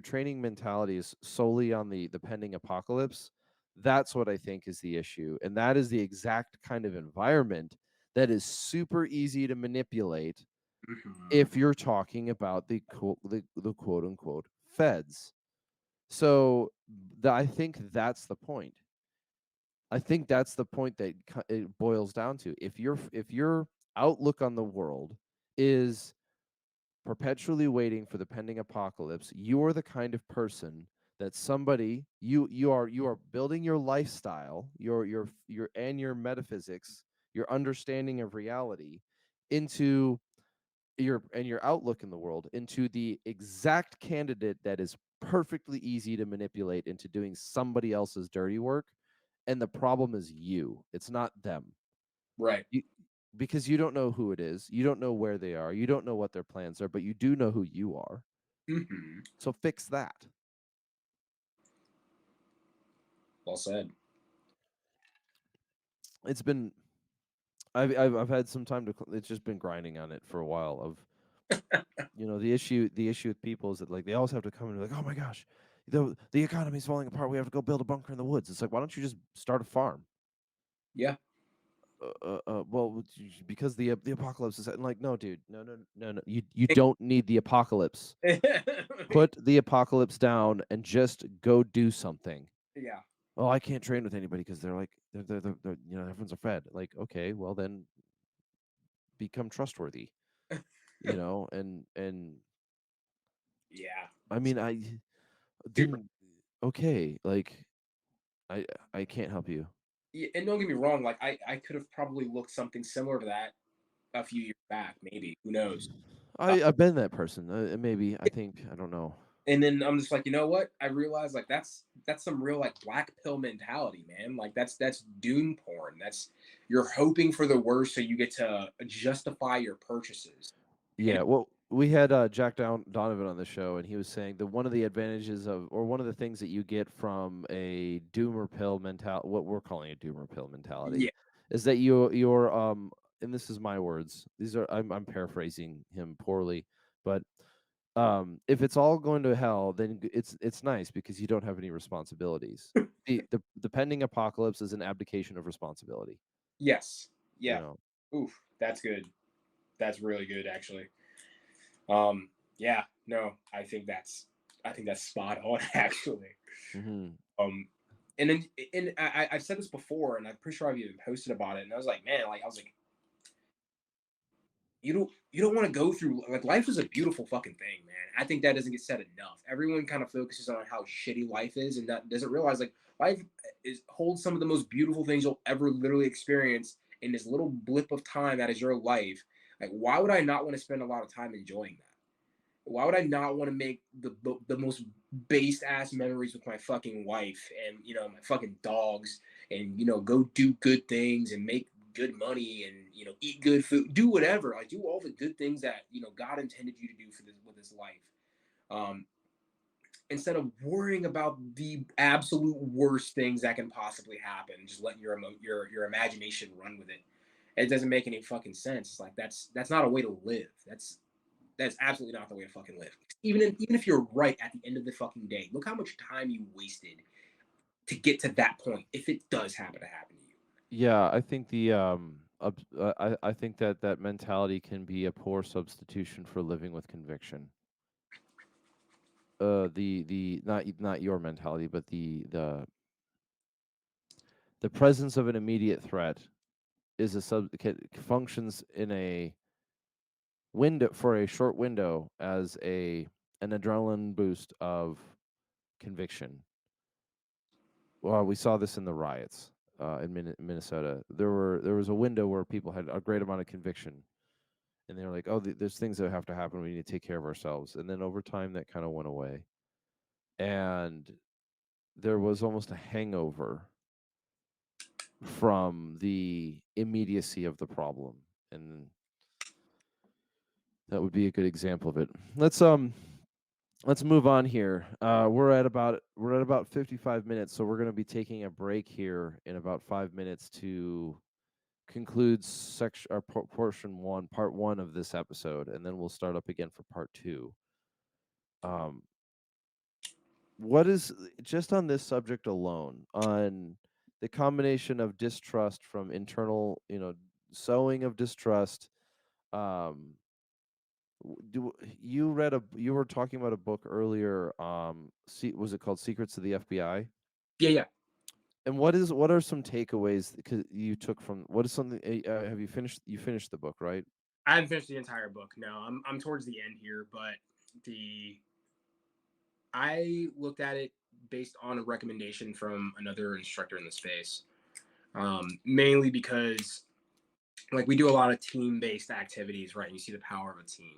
training mentality is solely on the pending apocalypse, that's what I think is the issue, and that is the exact kind of environment that is super easy to manipulate Hmm. if you're talking about the quote unquote feds. So I think that's the point. I think that's the point that it boils down to. If your outlook on the world is perpetually waiting for the pending apocalypse, you're the kind of person that somebody you are building your lifestyle, your and your metaphysics, your understanding of reality into your outlook in the world into the exact candidate that is perfectly easy to manipulate into doing somebody else's dirty work, and the problem is you. It's not them. Right. You, because you don't know who it is, you don't know where they are, you don't know what their plans are, but you do know who you are. Hmm. So fix that. Well said. It's been I've had some time to it's just been grinding on it for a while of the issue with people is that like they always have to come and be like, oh my gosh, the economy's falling apart, we have to go build a bunker in the woods. It's like, why don't you just start a farm? Yeah. Well, because the apocalypse is like, no, dude, no, you don't need the apocalypse. Put the apocalypse down and just go do something. Yeah. Oh, I can't train with anybody because they're like everyone's a fed. Like, okay, well then become trustworthy, and Yeah. I mean, I Super. then okay, like I I can't help you. Yeah, and don't get me wrong, like I could have probably looked something similar to that a few years back, maybe. Who knows? Uh, I've been that person. Maybe I think I don't know. and then I'm just like, you know what? I realized like that's some real like black pill mentality, man. Like that's doom porn. That's you're hoping for the worst so you get to justify your purchases. And Yeah, well, we had Donovan on the show, and he was saying that one of the advantages of, or one of the things that you get from a doomer pill mentality, what we're calling a doomer pill mentality, yeah, is that and this is my words. These are I'm paraphrasing him poorly, but if it's all going to hell, then it's nice because you don't have any responsibilities. The pending apocalypse is an abdication of responsibility. yes, You yeah. know. Oof, that's good. That's really good, actually. Yeah, no, I think that's spot on, actually. Hmm. Um, and then and I've said this before, and I'm pretty sure I've even posted about it. And I was like, man, like I was like, you don't want to go through like life is a beautiful fucking thing, man. I think that doesn't get said enough. Everyone kind of focuses on how shitty life is, and that doesn't realize like life is holds some of the most beautiful things you'll ever literally experience in this little blip of time that is your life. Like, why would I not want to spend a lot of time enjoying that? Why would I not want to make the most based ass memories with my fucking wife and my fucking dogs and go do good things and make good money and eat good food, do whatever, like do all the good things that God intended you to do for this with this life. Um, Instead of worrying about the absolute worst things that can possibly happen, just letting your imagination run with it. It doesn't make any fucking sense. It's like that's not a way to live. That's absolutely not the way to fucking live. Even if you're right at the end of the fucking day, look how much time you wasted to get to that point. If it does happen to happen to you, Yeah, I think I think that that mentality can be a poor substitution for living with conviction. The not your mentality, but the the presence of an immediate threat is functions in a window for a short window as a an adrenaline boost of conviction. Well, we saw this in the riots in Minnesota. There was a window where people had a great amount of conviction, and they were like, "Oh, there's things that have to happen. We need to take care of ourselves." And then over time, that kind of went away, and there was almost a hangover from the immediacy of the problem, and that would be a good example of it. Let's move on here. We're at about 55 minutes, so we're going to be taking a break here in about 5 minutes to conclude section or portion one, part one of this episode, and then we'll start up again for part two. Um, what is just on this subject alone, on the combination of distrust from internal, sowing of distrust. Um, you were talking about a book earlier? Was it called Secrets of the FBI? Yeah, yeah. And what are some takeaways you took from what is something? Have you finished the book, right? I haven't finished the entire book. No, I'm towards the end here, but the I looked at it based on a recommendation from another instructor in the space, mainly because like we do a lot of team-based activities, right? You see the power of a team,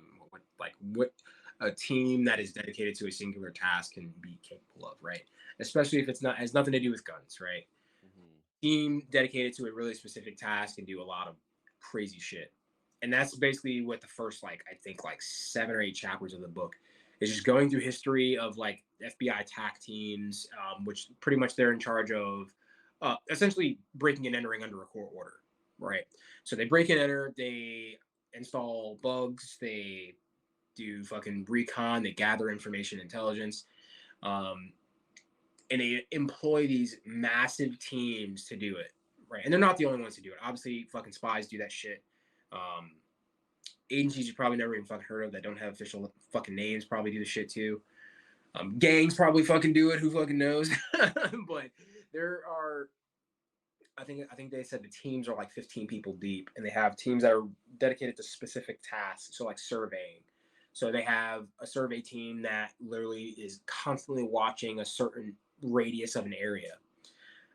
what a team that is dedicated to a singular task can be capable of, right? Especially if it's not has nothing to do with guns, right? Hmm. Team dedicated to a really specific task and do a lot of crazy shit. And that's basically what the first I think 7 or 8 chapters of the book is just going through history of like FBI TAC teams, which pretty much they're in charge of essentially breaking and entering under a court order, right? So they break and enter, they install bugs, they do fucking recon, they gather information intelligence. Um, and they employ these massive teams to do it, right? And they're not the only ones to do it. Obviously, fucking spies do that shit. Um, Agencies you probably never even fucking heard of that don't have official fucking names probably do the shit too. Gangs probably fucking do it. Who fucking knows? But there are, I think they said the teams are like 15 people deep, and they have teams that are dedicated to specific tasks. So like surveying. So they have a survey team that literally is constantly watching a certain radius of an area,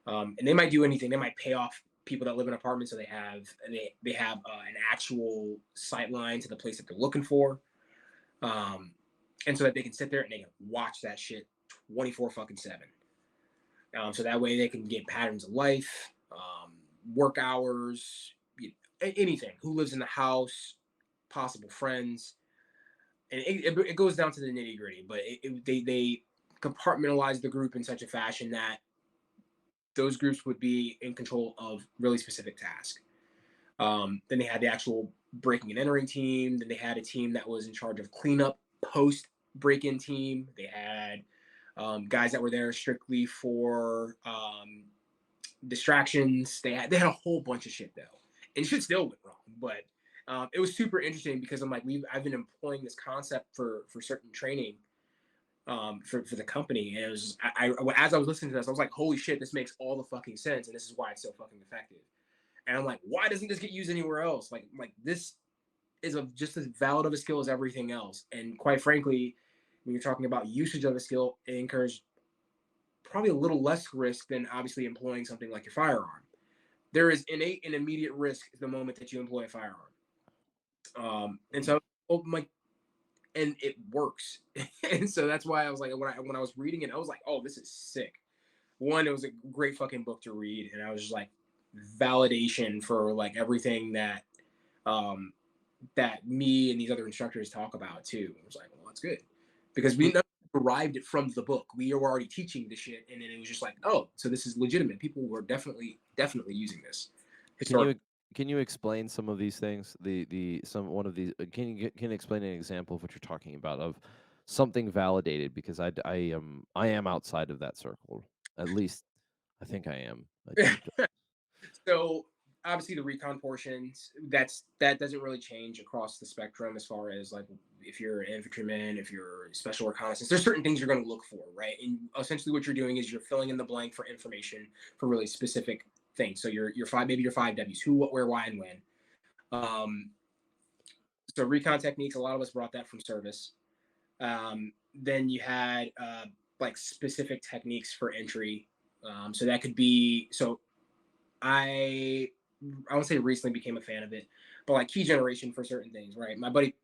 and they might do anything. They might pay off people that live in apartments, so they have an actual sight line to the place that they're looking for, um, and so that they can sit there and they can watch that shit 24 fucking 7. So that way they can get patterns of life, work hours, anything. Who lives in the house, possible friends, and it goes down to the nitty gritty. But they compartmentalize the group in such a fashion that those groups would be in control of really specific tasks. Then they had the actual breaking and entering team. Then they had a team that was in charge of cleanup post break-in team. They had guys that were there strictly for distractions. They had a whole bunch of shit though, and shit still went wrong. But it was super interesting because I've been employing this concept for certain training for the company. And it was just, as I was listening to this, I was like, holy shit, this makes all the fucking sense, and this is why it's so fucking effective. And I'm like, why doesn't this get used anywhere else? Like this is just as valid of a skill as everything else. And quite frankly, when you're talking about usage of a skill, it incurs probably a little less risk than obviously employing something like your firearm. There is innate and immediate risk the moment that you employ a firearm. And so, well, like, and it works. And so that's why I was like, when I was reading it, I was like, oh, this is sick. One, it was a great fucking book to read, and I was just like validation for like everything um that me and these other instructors talk about too. I was like, well, that's good because we derived it from the book. We were already teaching the shit, and then it was just like, oh, so this is legitimate. People were definitely using this. Can Historic. you can you explain some of these things? The some one of these. Can you explain an example of what you're talking about of something validated? Because I am outside of that circle. At least I think I am. So obviously the recon portions that doesn't really change across the spectrum as far as like if you're an infantryman, if you're special reconnaissance, there's certain things you're going to look for, right? And essentially what you're doing is you're filling in the blank for information for really specific things. So your five, maybe your five W's: who, what, where, why, and when. Um, so recon techniques, a lot of us brought that from service. Then you had like specific techniques for entry. So that could be, so I won't say recently became a fan of it, but like key generation for certain things, right? My buddy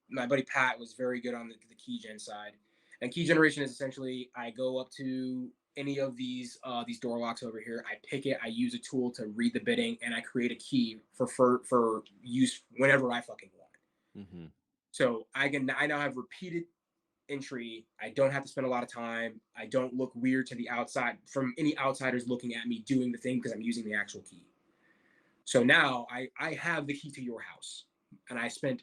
Pat was very good on the key gen side, and key generation is essentially I go up to any of these door locks over here, I pick it, I use a tool to read the bidding, and I create a key for use whenever I fucking want. Mm-hmm. So I now have repeated entry. I don't have to spend a lot of time. I don't look weird to the outside from any outsiders looking at me doing the thing because I'm using the actual key. So now I have the key to your house, and I spent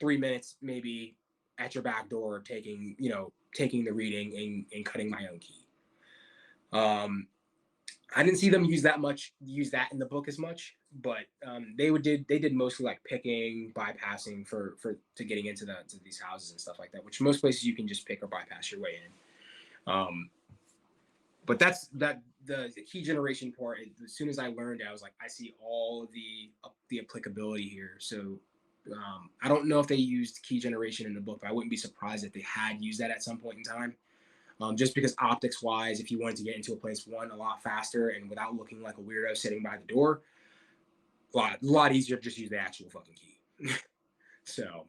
3 minutes maybe at your back door taking the reading and cutting my own key. I didn't see them use that in the book as much, but they did mostly like picking, bypassing to getting into to these houses and stuff like that, which most places you can just pick or bypass your way in. But that's the key generation part. As soon as I learned it, I was like, I see all of the applicability here. So I don't know if they used key generation in the book, but I wouldn't be surprised if they had used that at some point in time. Just because optics wise, if you wanted to get into a place a lot faster and without looking like a weirdo sitting by the door, a lot easier to just use the actual fucking key. So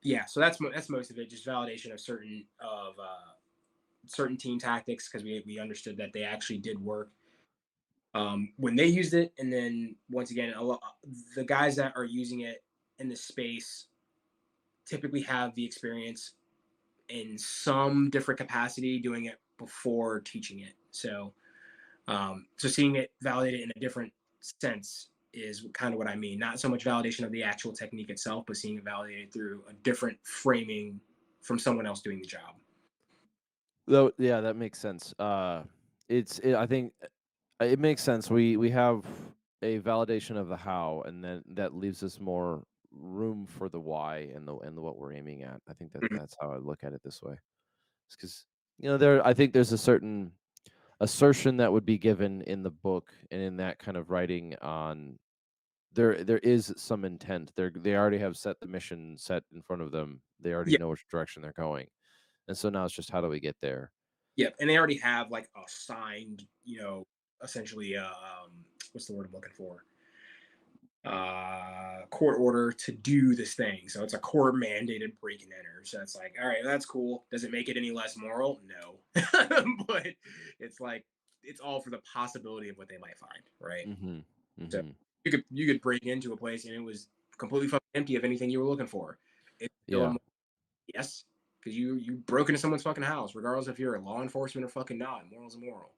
yeah, so that's most of it, just validation of certain team tactics, because we understood that they actually did work when they used it. And then once again, the guys that are using it in the space typically have the experience in some different capacity doing it before teaching it. So so seeing it validated in a different sense is kind of what I mean. Not so much validation of the actual technique itself, but seeing it validated through a different framing from someone else doing the job. Though, yeah, that makes sense. I think it makes sense. We have a validation of the how, and then that leaves us more room for the why and the what we're aiming at. I think Mhm. that's how I look at it this way. Because I think there's a certain assertion that would be given in the book and in that kind of writing on there is some intent. They already have set the mission set in front of them. They already Yeah, know which direction they're going. And so now it's just how do we get there? yeah, and they already have like a signed, essentially, what's the word I'm looking for? Court order to do this thing. So it's a court mandated break and enter. So it's like, all right, that's cool. Does it make it any less moral? No. But it's like it's all for the possibility of what they might find, right? Mhm. So Mhm. you could break into a place and it was completely fucking empty of anything you were looking for. It's still Yeah. yes, because you broke into someone's fucking house, regardless if you're a law enforcement or fucking not. Moral's a moral.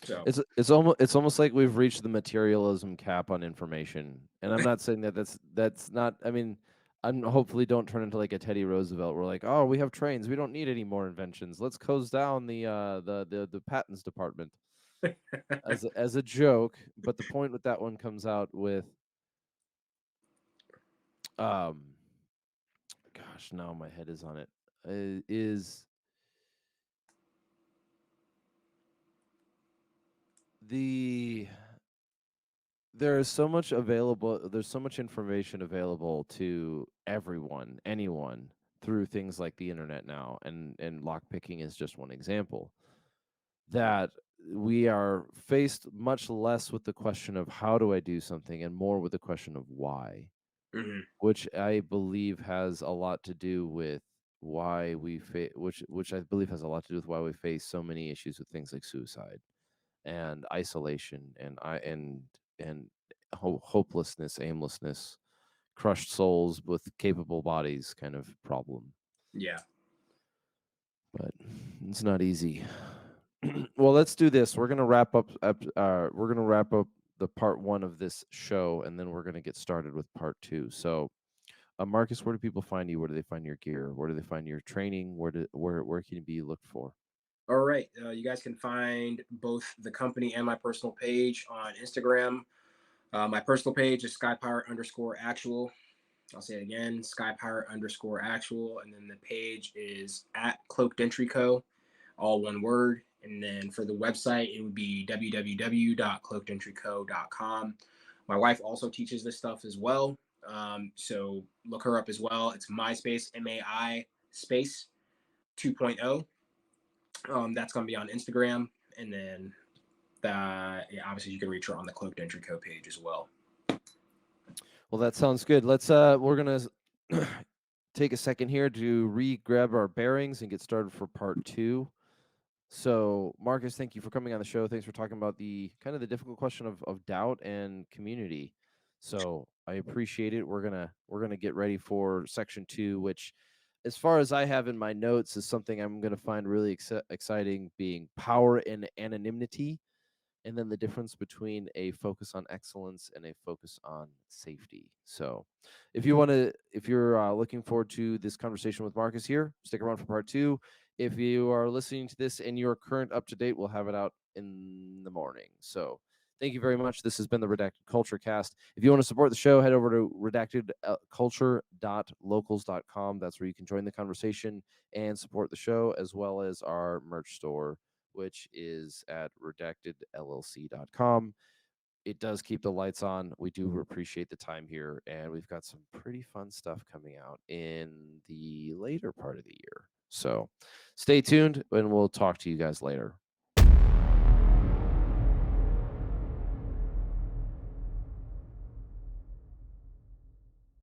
So It's almost like we've reached the materialism cap on information. And I'm not saying that that's not I mean, I'm hopefully don't turn into like a Teddy Roosevelt. We're like, "Oh, we have trains. We don't need any more inventions. Let's close down the patents department." As a joke, but the point with that one comes out with um gosh, now my head is on it. Is the there's so much information available to everyone, anyone, through things like the internet now, and lockpicking is just one example, that we are faced much less with the question of how do I do something and more with the question of why, mhm, which I believe has a lot to do with why we which I believe has a lot to do with why we face so many issues with things like suicide and isolation and hopelessness, aimlessness, crushed souls with capable bodies kind of problem. yeah. But it's not easy. Well, let's do this. We're gonna wrap up the part one of this show, and then we're gonna get started with part two. So, Marcus, where do people find you? Where do they find your gear? Where do they find your training? Where can you be looked for? All right. You guys can find both the company and my personal page on Instagram. My personal page is skypirate_actual. I'll say it again, skypirate_actual. And then the page is at Cloaked Entry Co, all one word. And then for the website, it would be www.cloakedentryco.com. My wife also teaches this stuff as well. So look her up as well. It's MySpace, MAI space 2.0. That's going to be on Instagram. And then yeah, obviously you can reach her on the Cloaked Entry Co page as well. Well, that sounds good. We're gonna take a second here to re-grab our bearings and get started for part 2. So, Marcus, thank you for coming on the show. Thanks for talking about the kind of the difficult question of doubt and community. So, I appreciate it. We're gonna get ready for section 2, which, as far as I have in my notes, is something I'm gonna find really exciting, being power and anonymity, and then the difference between a focus on excellence and a focus on safety. So, if you're looking forward to this conversation with Marcus here, stick around for part 2. If you are listening to this and you're current up to date, we'll have it out in the morning. So, thank you very much. This has been the Redacted Culture Cast. If you want to support the show, head over to redactedculture.locals.com. That's where you can join the conversation and support the show, as well as our merch store, which is at redactedllc.com. It does keep the lights on. We do appreciate the time here, and we've got some pretty fun stuff coming out in the later part of the year. So stay tuned, and we'll talk to you guys later.